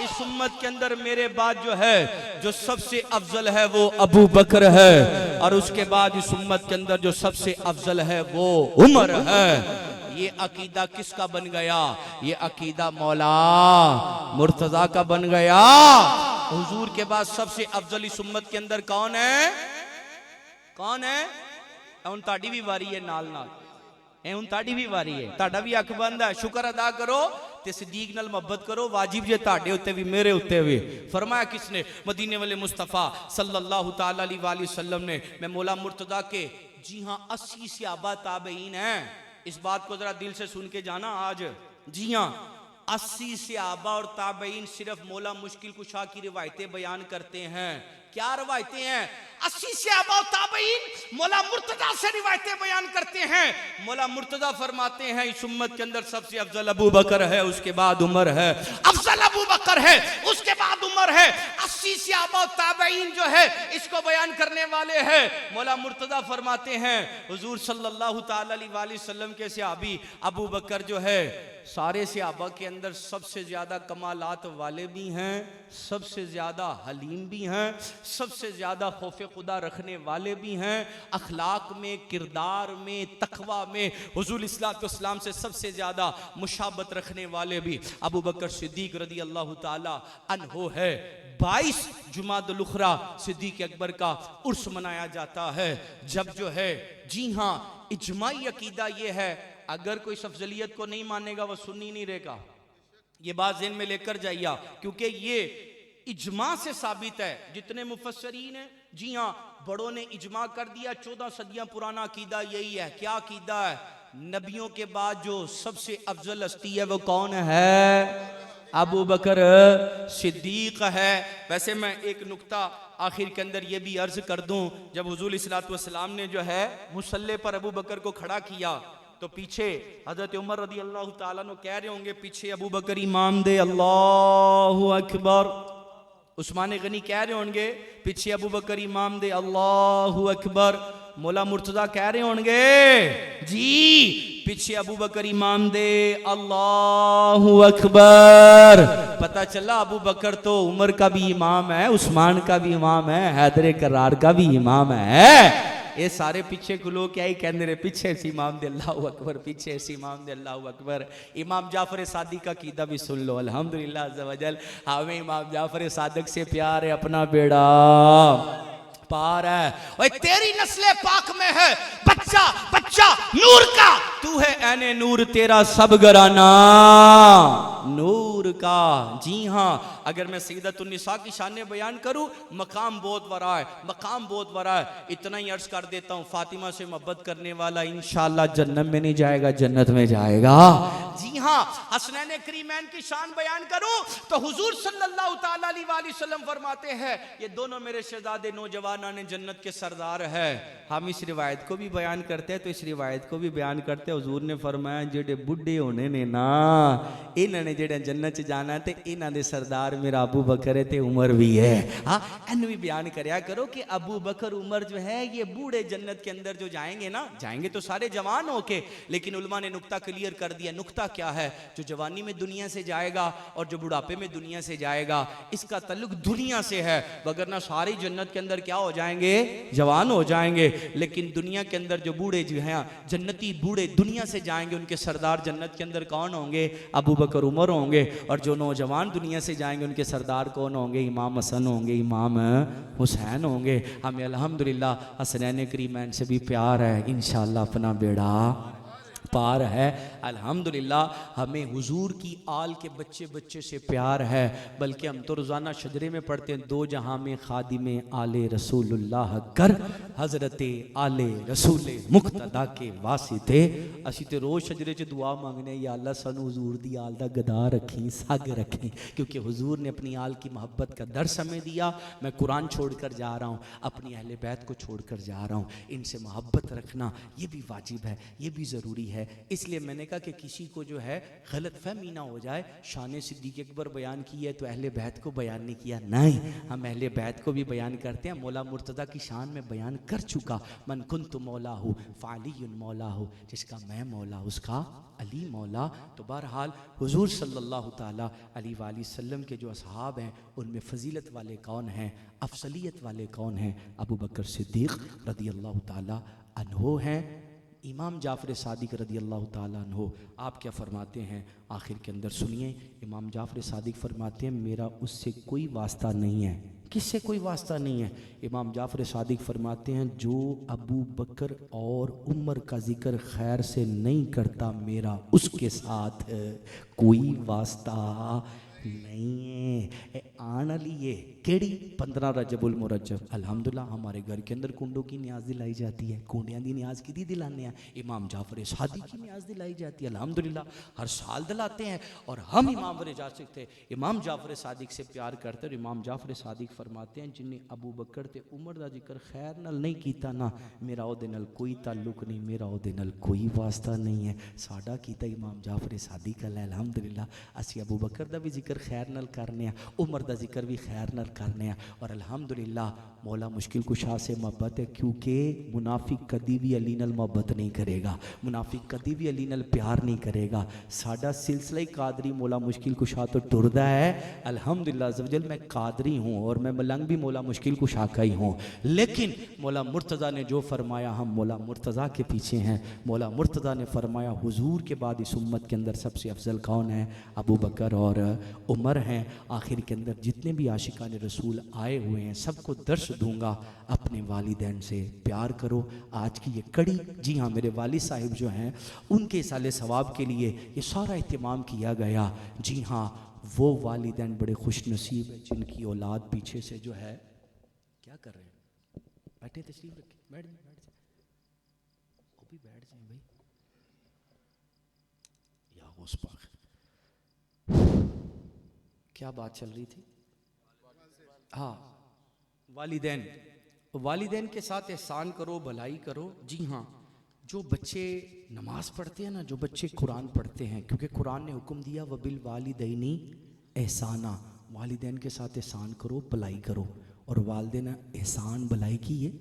इस उम्मत के अंदर मेरे बाद जो है जो सबसे अफजल है वो अबू बकर है और उसके बाद इस उम्मत के अंदर जो सबसे अफजल है वो उमर है। ये अकीदा किसका बन गया? ये अकीदा मौला मुर्तजा का बन गया। हुजूर के बाद सबसे अफजल इस उम्मत के अंदर कौन है? कौन है? हुण ताड़ी भी वारी है, नाल नाल हुण ताड़ी भी वारी है, ताड़ा भी अख बंद है। शुक्र अदा करो ते सिद्दीक नाल मोहब्बत करो वाजिब जे ताड़े उत्ते भी मेरे उत्ते भी। फरमाया किसने? मदीने वाले मुस्तफ़ा सल्लल्लाहु ताला अलैहि वसल्लम ने। मैं मौला मुर्तदा के जी हाँ 80 सहाबा ताबईन हैं। इस बात को जरा दिल से सुन के जाना आज। जी हाँ 80 सहाबा और ताबईन सिर्फ मौला मुश्किल कुशा की रिवायतें बयान करते हैं। क्या रिवायतें हैं? 80 सहाबा और ताबईन मौला मुर्तदा से रिवायतें बयान करते हैं। मौला मुर्तदा फरमाते हैं इस उम्मत के अंदर सबसे अफजल अबू बकर है, उसके बाद उमर है। अफजल अबू बकर है, उसके बाद उमर है। 80 सहाबा और ताबईन जो है इसको बयान करने वाले हैं। मौला मुर्तदा फरमाते हैं हुजूर सल्लल्लाहु ताला अलैहि वसल्लम के सहाबी अबू बकर जो है सारे सहाबा के अंदर सबसे ज्यादा कमालात वाले भी हैं, सबसे ज्यादा हलीम भी हैं, सबसे ज्यादा खौफ खुदा रखने वाले भी हैं, अखलाक में, किरदार में, तकवा में हुजूर इस्लाम से सबसे ज्यादा मुशाबत रखने वाले भी अबू बकर सिद्दीक रदी अल्लाह ताला अन्हो है। 22 जुमादुल उखरा सिद्दीक अकबर का उर्स मनाया जाता है। जब जो है जी हाँ इजमाई अकीदा ये है अगर कोई इस अफजलियत को नहीं मानेगा वह सुन्नी नहीं रहेगा। ये बात ज़हन में लेकर जाइए क्योंकि ये इजमा से साबित है। जितने मुफस्सरीन हैं जी हाँ बड़ों ने इजमा कर दिया। 14 सदियां पुराना अकीदा यही है। क्या अकीदा है? नबियों के बाद जो सबसे अफजल हस्ती है वो कौन है? अबू बकर सिद्दीक है। वैसे मैं एक नुक्ता आखिर के अंदर ये भी अर्ज कर दूं, जब हुजूर इस्लातु वस्सलाम ने जो है मुसल्ले पर अबू बकर को खड़ा किया तो पीछे हजरत उमर रदी अल्लाह ताला अन्हु कह रहे होंगे पीछे अबू बकर इमाम दे अल्लाहु अकबर। उस्मान गनी कह रहे होंगे पीछे अबू बकर इमाम दे अल्लाहु अकबर। मौला मुर्तजा कह रहे होंगे जी पीछे अबू बकर इमाम दे अल्लाहु अकबर। पता चला अबू बकर तो उमर का भी इमाम है, उस्मान का भी इमाम है, हैदर करार का भी इमाम है। ये सारे पीछे को लोग क्या ही कहते रहे पीछे से इमाम दे अल्लाहु अकबर, पीछे से इमाम दे अल्लाहु अकबर। इमाम जाफर सादिक का कीदा भी सुन लो अल्हम्दुलिल्लाह अज़्ज़ा वजल। हमें इमाम जाफर सादिक से प्यार है, अपना बेड़ा पार है। ओए तेरी नस्ले पाक में है बच्चा बच्चा नूर का, तू है ऐने नूर तेरा सब घराना नूर का। जी हाँ अगर मैं सईदतुन निसा की शान बयान करूं मकाम बहुत बड़ा है, मकाम बहुत बड़ा है। इतना ही अर्ज कर देता हूं फातिमा से मोहब्बत करने वाला इंशाअल्लाह जन्नत में नहीं जाएगा, जन्नत में जाएगा। जी हाँ हसनैन करीमैन की शान बयान करूं तो हुजूर सल्लल्लाहु ताला अलैहि वसल्लम फरमाते हैं ये दोनों मेरे शहजादे नौजवान ने जन्नत के सरदार है। हम इस रिवायत को भी बयान करते हैं तो इस रिवायत को भी बयान करते हैं। हुजूर ने फरमाया जेडे बुढ़े होने ने ना इन्होंने जेडे जन्नत च जाना ते इन्हां दे सरदार मेरा अबू बकर है ते उमर भी है। हाँ इन भी बयान करया करो कि अबू बकर उमर जो है ये बूढ़े जन्नत के अंदर जो जाएंगे ना, जाएंगे तो सारे जवान होके, लेकिन उलमा ने नुक्ता क्लियर कर दिया। नुक्ता क्या है? जो जवानी में दुनिया से जाएगा और जो बुढ़ापे में दुनिया से जाएगा इसका ताल्लुक दुनिया से है, वगरना सारी जन्नत के अंदर क्या हो जाएंगे? जवान हो जाएंगे। लेकिन दुनिया के अंदर जो बूढ़े जो हैं जन्नती बूढ़े दुनिया से जाएंगे उनके सरदार जन्नत के अंदर कौन होंगे? अबू बकर उमर होंगे। और जो नौजवान दुनिया से जाएंगे उनके सरदार कौन होंगे? इमाम हसन होंगे, इमाम हुसैन होंगे। हमें अल्हम्दुलिल्लाह हसनैन करीमैन से भी प्यार है, इंशाअल्लाह अपना बेड़ा पार है। अल्हम्दुलिल्लाह हमें हुजूर की आल के बच्चे बच्चे से प्यार है, बल्कि हम तो रोज़ाना शजरे में पढ़ते हैं दो जहां में खादिम आले रसूलुल्लाह कर हज़रत आले रसूल मुक्तदा के वास्ते। असी तो रोज़ शजरे च दुआ मांगने या अल्लाह सानू हुजूर दी आल दा गदा रखी, सग रखें, क्योंकि हुजूर ने अपनी आल की मोहब्बत का दर्स हमें दिया। मैं कुरान छोड़कर जा रहा हूँ, अपनी अहले बैत को छोड़कर जा रहा हूँ। इनसे मोहब्बत रखना ये भी वाजिब है, ये भी ज़रूरी है। इसलिए मैंने कहा कि किसी को जो है गलत फहमी ना हो जाए। शान सिद्दीक अकबर बयान की है तो अहले बैत को बयान नहीं किया, नहीं, हम अहले बैत को भी बयान करते हैं। मौला मुर्तज़ा की शान में बयान कर चुका, मन कुन्तु मौला हो फ़अलियुन मौला हो, जिसका मैं मौला उसका अली मौला। तो बहरहाल हुजूर सल्लल्लाहु ताला अलैहि वसल्लम के जो असहाब हैं उनमें फ़जीलत वाले कौन हैं, अफसलियत वाले कौन हैं? अबू बकर सिद्दीक़ रज़ी अल्लाह ताला अन्हो हैं। इमाम जाफ़र सादिक रदी अल्लाह ताला अन्हो आप क्या फरमाते हैं आखिर के अंदर सुनिए। इमाम जाफ़र सादिक फरमाते हैं मेरा उससे कोई वास्ता नहीं है। किससे कोई वास्ता नहीं है? इमाम जाफ़र सादिक फरमाते हैं जो अबू बकर और उमर का ज़िक्र खैर से नहीं करता मेरा उसके साथ कोई वास्ता नहीं है। आन लिए केड़ी 15 रजबुल मुरज्जब अल्हम्दुलिल्लाह हमारे घर के अंदर कुंडों की न्याज दिलाई जाती है। कुंडियां दी न्याज किदी दिलाने हैं? इमाम जाफ़र सादिक की न्याज दिलाई जाती है अल्हम्दुलिल्लाह, हर साल दिलाते हैं। और हम इमाम जाफ़र सादिक से प्यार करते हैं। और इमाम जाफ़र सादिक फरमाते हैं जिन्हें अबू बकर ते उमर का जिक्र खैर नाल नहीं कीता ना मेरा ओदे नाल कोई ताल्लुक नहीं, मेरा ओदे नाल कोई वास्ता नहीं है। साडा कीता इमाम जाफ़र सादिक अल्हम्दुलिल्लाह। असी अबू बकर दा भी जिक्र खैर नाल करने, उमर दा जिक्र भी खैर नाल करने। और अल्हम्दुलिल्लाह मौला मुश्किल कुशा से मोहब्बत है, क्योंकि मुनाफिक कदी भी अली नाल मोहब्बत नहीं करेगा, मुनाफिक कदी भी अली नाल प्यार नहीं करेगा। साडा सिलसिला ही कादरी मौला मुश्किल कुशा तो टुरदा है अल्हम्दुलिल्लाह अज़्ज़वजल। मैं कादरी हूँ और मैं मलंग भी मौला मुश्किल कुशा का ही हूँ, लेकिन मौला मुर्तज़ा ने जो फरमाया हम मौला मुर्तज़ा के पीछे हैं। मौला मुर्तज़ा ने फरमाया हुजूर के बाद इस उम्मत के अंदर सबसे अफजल कौन है? अबू बकर और उमर हैं। आखिर के अंदर जितने भी आशिकान रसूल आए हुए हैं सबको दर्श दूंगा, अपने वालिदैन से प्यार करो। आज की ये कड़ी, जी हाँ मेरे वालिद साहिब जो हैं उनके साले सवाब के लिए ये सारा एहतमाम किया गया। जी हाँ वो वालिदैन बड़े खुश नसीब है जिनकी औलाद पीछे से जो है क्या कर रहे हैं, बैठे तशरीफ रखे, बैठ जाए वो भी बैठ जाए भाई। या उस पाक क्या बात चल रही थी? हाँ वालिदैन, वालिदैन के साथ एहसान करो, भलाई करो। जी हाँ जो बच्चे नमाज पढ़ते हैं ना, जो बच्चे कुरान पढ़ते हैं, क्योंकि कुरान ने हुक्म दिया वबिल वालिदैनी एहसाना, वालिदैन के साथ एहसान करो, भलाई करो। और वालिदैन एहसान भलाई की है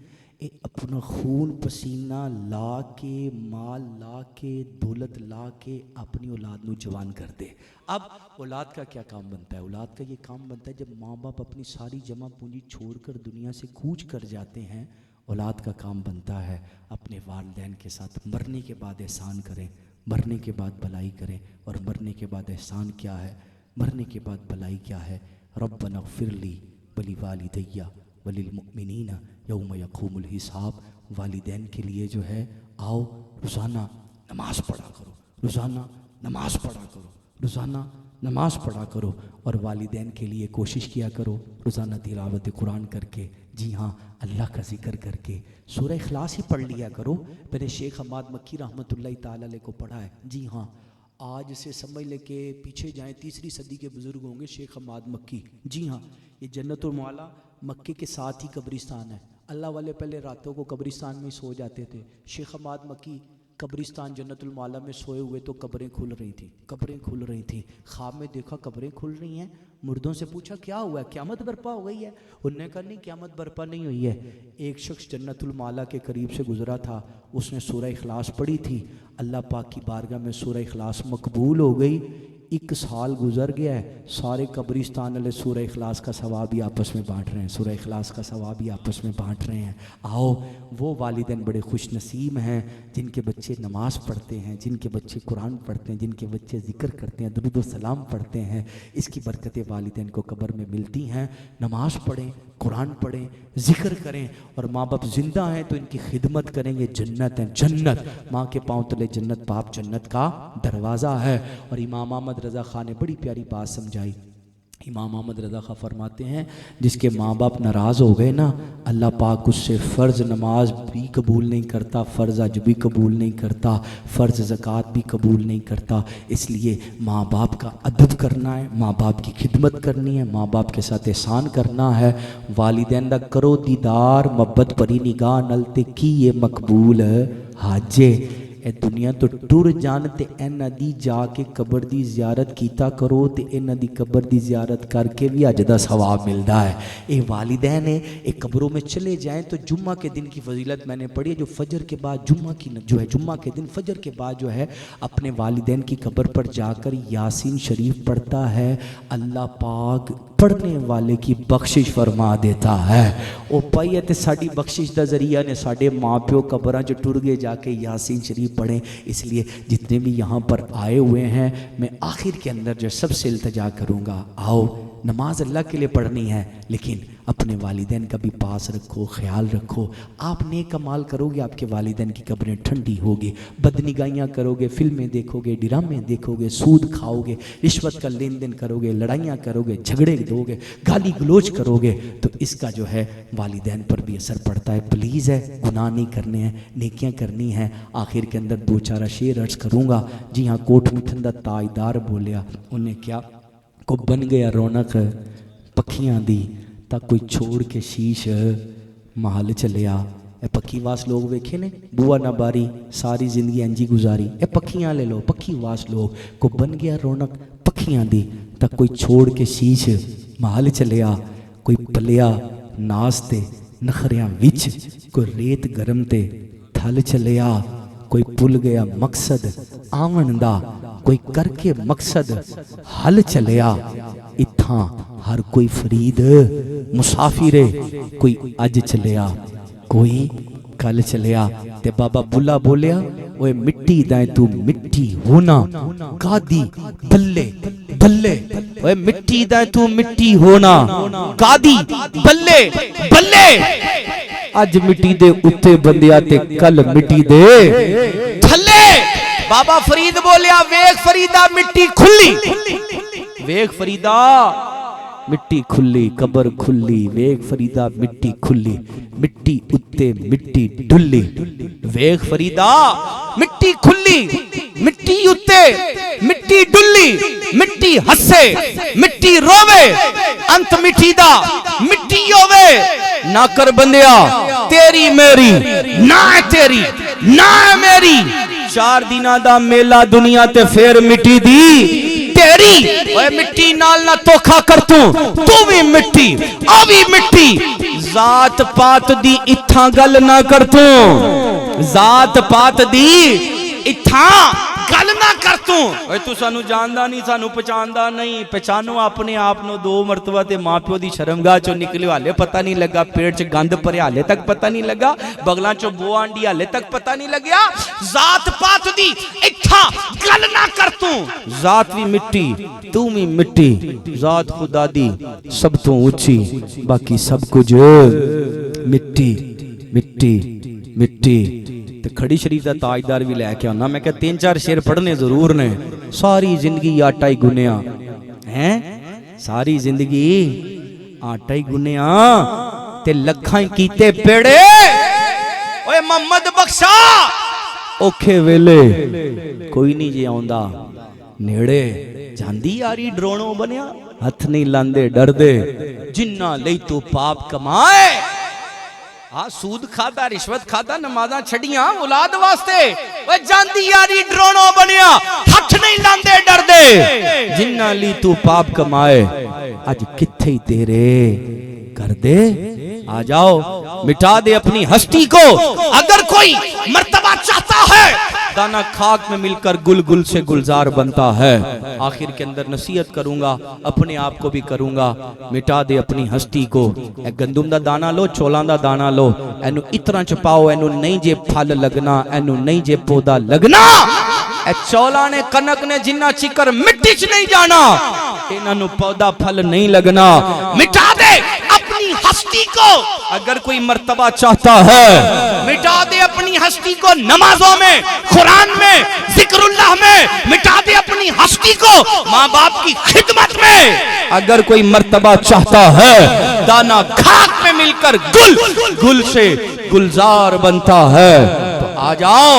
अपना खून पसीना ला के, माल ला के, दौलत ला के अपनी औलाद नू जवान कर दे। अब औलाद का क्या काम बनता है? औलाद का ये काम बनता है जब माँ बाप अपनी सारी जमा पूंजी छोड़कर दुनिया से कूच कर जाते हैं, औलाद का काम बनता है अपने वालिदैन के साथ मरने के बाद एहसान करें, मरने के बाद भलाई करें। और मरने के बाद एहसान क्या है, मरने के बाद भलाई क्या है? रब्बना ग़फ़िरली वली वालिदैया वलिल मुमिनीना यौम यक़ूमुल हिसाब। वालिदैन के लिए जो है आओ रोज़ाना नमाज़ पढ़ा करो, रोज़ाना नमाज़ पढ़ा करो, रोज़ाना नमाज़ पढ़ा करो। और वालिदैन के लिए कोशिश किया करो रोज़ाना तिलावत कुरान करके, जी हाँ अल्लाह का ज़िक्र करके। सूरह इखलास ही पढ़ लिया करो। मैंने शेख हमाद मक्की रहमतुल्लाह ताला अलैह को पढ़ा है। जी हाँ आज से समझ ले के पीछे जाएँ 3री सदी के बुज़ुर्ग होंगे शेख हमाद मक्की। जी हाँ ये जन्नतुल मौला मक्के के साथ ही कब्रिस्तान है। अल्लाह वाले पहले रातों को कब्रिस्तान में सो जाते थे। शेख हमाद मक्की कब्रिस्तान जन्नतुल मौला में सोए हुए तो कब्रें खुल रही थी, कब्रें खुल रही थी। ख्वाब में देखा कब्रें खुल रही हैं। मुर्दों से पूछा क्या हुआ है, क़यामत बर्पा हो गई है? उन्होंने कहा नहीं क़यामत बर्पा नहीं हुई है। एक शख्स जन्नतुल मौला के करीब से गुजरा था, उसने सूरह इखलास पढ़ी थी, अल्लाह पाक की बारगाह में सूरह इखलास मकबूल हो गई। 1 साल गुजर गया है, सारे कब्रिस्तान वाले सूरह इखलास का सवाब ही आपस में बांट रहे हैं, सूरह इखलास का सवाब ही आपस में बांट रहे हैं। आओ वो वालिदैन बड़े खुश नसीब हैं जिनके बच्चे नमाज़ पढ़ते हैं, जिनके बच्चे कुरान पढ़ते हैं, जिनके बच्चे ज़िक्र करते हैं, दुरूद व सलाम पढ़ते हैं। इसकी बरकतें वालिदैन को कब्र में मिलती हैं। नमाज़ पढ़ें, कुरान पढ़ें, ज़िक्र करें। और माँ बाप ज़िंदा हैं तो इनकी खिदमत करेंगे, जन्नत है, जन्नत माँ के पाँव तले जन्नत, बाप जन्नत का दरवाज़ा है। और इमाम अहमद रज़ा ख़ान ने बड़ी प्यारी बात समझाई। इमाम अहमद रज़ा ख़ान फरमाते हैं जिसके माँ बाप नाराज़ हो गए ना, अल्लाह पाक उससे फ़र्ज़ नमाज भी कबूल नहीं करता, फ़र्ज़ हज भी कबूल नहीं करता, फ़र्ज़ ज़कात भी कबूल नहीं करता। इसलिए माँ बाप का अदब करना है, माँ बाप की खिदमत करनी है, माँ बाप के साथ एहसान करना है। वालिदैन दा करो दीदार, मोहब्बत भरी निगाह नल ते की ये मकबूल हाजे। ए दुनिया तो टुर जान ते इन्हां दी जाके कबर दी जियारत कीता करो ते इन्हां दी कबर दी जियारत करके भी अज दा सवाब मिलता है। ये वालिदैन है, ये कब्रों में चले जाएं तो जुम्मा के दिन की फजीलत मैंने पढ़ी है, जो फजर के बाद जुम्मा के दिन फजर के बाद जो है अपने वालिदैन की कब्र पर जाकर यासीन शरीफ पढ़ता है, अल्लाह पाक पढ़ने वाले की बख्शिश फरमा देता है। ओ भाई ते साड़ी बख्शिश का जरिया ने साढ़े माँ प्यो कब्रां च टुर गए जाके यासीन शरीफ पढ़ें। इसलिए जितने भी यहाँ पर आए हुए हैं मैं आखिर के अंदर जो सबसे इल्तजा करूँगा, आओ नमाज अल्लाह के लिए पढ़नी है लेकिन अपने वालिदैन का भी पास रखो, ख्याल रखो। आप नेक कमाल करोगे आपके वालिदैन की कब्रें ठंडी होगी। बदनिगाहियाँ करोगे, फिल्में देखोगे, ड्रामे देखोगे, सूद खाओगे, रिश्वत का लेन देन करोगे, लड़ाइयाँ करोगे, झगड़े दोगे, गाली गलोच करोगे तो इसका जो है वालिदैन पर भी असर पड़ता है। प्लीज़ है, गुनाह नहीं करने हैं, नेकियां करनी है। आखिर के अंदर दो चार शेर अर्ज करूँगा। जी हाँ, कोट मिठन का ताजदार बोलिया, उन्हें क्या को बन गया रौनक पखियां दी तां कोई छोड़ के शीश महल चलिया। ए पखी वास लोग वेखे ने, बुआ ना बारी सारी जिंदगी इंजी गुजारी। ए पखियां ले लो, पखी वास लोग को बन गया रौनक पखियां दी तां कोई छोड़ के शीश महल चलिया। कोई पलिया नास्ते नखरियां विच, कोई रेत गरम ते थल चलिया। कोई भुल गया मकसद आवन दा, कोई करके मकसद हल चलिया। इत्थां हर कोई फरीद मुसाफिरे, कोई अज चलिया कोई कल चलिया। ते बाबा बुला बोलिया, ओए मिट्टी दाए तू मिट्टी होना कादी बल्ले बल्ले। ओए मिट्टी दाए तू मिट्टी होना कादी बल्ले बल्ले। अज मिट्टी दे उत्ते बंदिया ते कल मिट्टी दे थल्ले। बाबा फरीद बोलिया, वेख फरीदा मिट्टी खुली, वेख फरीदा मिट्टी खुली, कबर खुली, वेख फरीदा मिट्टी खुली, मिट्टी उत्ते मिट्टी डुल्ली। वेख फरीदा मिट्टी खुली, मिट्टी उत्ते मिट्टी डुल्ली। मिट्टी हसे मिट्टी रोवे, अंत मिट्टी दा मिट्टी होवे। ना कर बंदिया तेरी मेरी, ना है तेरी ना है मेरी। 4 दिना दा मेला दुनिया ते फिर मिट्टी दी तेरी। ओए मिट्टी नाल ना धोखा कर तू भी मिट्टी आ भी मिट्टी। जात पात दी इत्थां गल ना कर तू, जात पात दी इत्थां गल ना कर तू। ओए तू सानू जानदा नहीं, सानू पहचानदा नहीं। पहचानो अपने आप नो 2 मरतबा ते मां प्यो दी शर्मगाह चो निकले, हाले पता नहीं लगा। पेट च गंद भरे हाले तक पता नहीं लगा। बगलां चो बो आंडी हाले तक पता नहीं लग्या। जात पात दी इत्थां गल ना कर तू। जात भी मिट्टी तू भी मिट्टी। जात खुदा दी सब तो ऊंची, बाकी सब कुछ मिट्टी मिट्टी मिट्टी। खड़ी शरीफ का ताजदार भी लैके आना। मैं क्या 3-4 शेर पढ़ने जरूर ने। सारी जिंदगी आटा ही गुनिया है, सारी जिंदगी आटा ही गुनिया ते लखां कीते पेड़े। ओए मोहम्मद बख्शा औखे वेले कोई नहीं जे आउंदा नेड़े। जांदी यारी ड्रोणों बनिया, हथ नहीं लांदे डरदे। जिन्ना लई तू पाप कमाए। हाँ, सूद खाता, रिश्वत खाता, नमाज़ां छड़ियां औलाद वास्ते। ओए जांदी यारी ड्रोणों बनिया, हथ नहीं लांदे डरदे। जिन्ना ली तू पाप कमाए, अज किथे तेरे कर दे। आ जाओ मिटा दे अपनी हस्ती को। अगर कोई मर्तबा चाहता है, दाना खाक में मिलकर गुल गुल से गुलजार बनता है। आखिर के अंदर नसीहत करूंगा, अपने आप को भी करूंगा, मिटा दे अपनी हस्ती को। गंदुम दा दाना लो, चौलां दा दाना लो, एनू इतना च पाओ, एनू नहीं जे फल लगना, एनू नहीं जे पौधा लगना। ए चौला ने कनक ने जिन्ना चिकर मिट्टी च नहीं जाना, इन्हां पौधा फल नहीं लगना। मिटा दे अपनी हस्ती को। अगर कोई मर्तबा चाहता है, मिटा दे अपनी हस्ती को नमाजों में, कुरान में, जिक्रुल्लाह में। मिटा दे अपनी हस्ती को माँ बाप की खिदमत में। अगर कोई मर्तबा चाहता है, दाना खाक में मिलकर गुल गुल से गुलजार बनता है। तो आ जाओ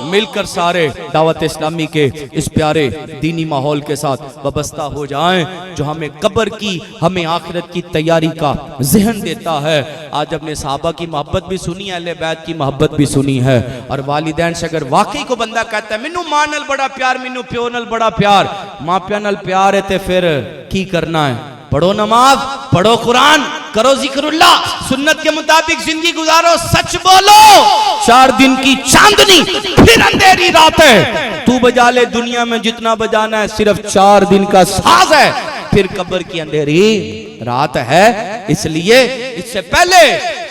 मिलकर सारे दावत इस्लामी के इस प्यारे दीनी माहौल के साथ वाबस्ता हो जाएं जो हमें कब्र की, हमें आखिरत की तैयारी का जहन देता है। आज अपने सहाबा की मोहब्बत भी सुनी है, अहले बैत की मोहब्बत भी सुनी है। और वालिदैन से अगर वाकई को बंदा कहता है मैनू मां नाल बड़ा प्यार, मैनू प्यो नाल बड़ा प्यार, मां प्या नाल प्यार है ते फिर की करना है? पढ़ो नमाज, पढ़ो कुरान, करो जिक्रुल्लाह, सुन्नत के मुताबिक जिंदगी गुजारो, सच बोलो। 4 दिन की चांदनी फिर अंधेरी रात है। तू बजा ले दुनिया में जितना बजाना है, सिर्फ 4 दिन का साज है, फिर कब्र की अंधेरी रात है। इसलिए इससे पहले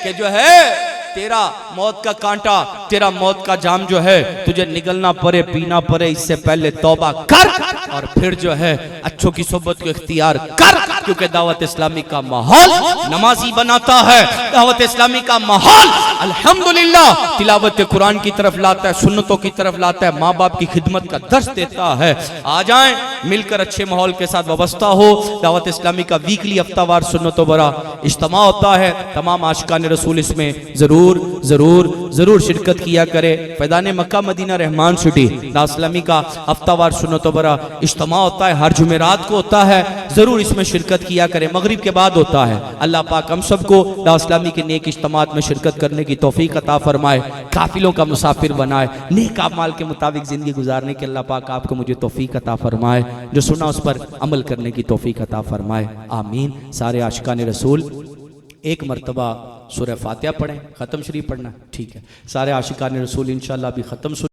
कि जो है तेरा मौत का कांटा, तेरा मौत का जाम जो है तुझे निगलना पड़े, पीना पड़े, इससे पहले तौबा कर और फिर जो है अच्छों की सोबत को इख्तियार कर। क्योंकि दावत इस्लामी का माहौल नमाजी बनाता है, दावत इस्लामी का माहौल अल्हम्दुलिल्लाह तिलावत कुरान की तरफ लाता है, सुन्नतों की तरफ लाता है, माँ बाप की खिदमत का दर्स देता है। आ जाएं मिलकर अच्छे माहौल के साथ वाबस्ता हो। दावत इस्लामी का वीकली हफ्तावार सुन्नतों बरा इज्तिमा होता है। तमाम आशिकान रसूल इसमें जरूर जरूर जरूर शिरकत किया करे। फैदान Mecca Medina Rahman city Dawat Islami का हफ्तावार सुन्नतों बरा इज्तिमा होता है, हर जुमेरात को होता है, जरूर इसमें शिरकत किया करे। मगरिब के बाद होता है। अल्लाह पाक हम सबको दावत इस्लामी के नेक इज्तिमात में शिरकत करने की तौफीक अता फरमाए, काफिलों का मुसाफिर बनाए, नेक अमाल के मुताबिक जिंदगी गुजारने के अल्लाह पाक आपको मुझे तौफीक अता फरमाए, जो सुना उस पर अमल करने की तौफीक अता फरमाए। आमीन। सारे आशिकान रसूल एक मरतबा सूरह फातिहा पढ़ें, ख़त्म शरीफ पढ़ना, ठीक है? सारे आशिकान रसूल इंशाअल्लाह भी ख़त्म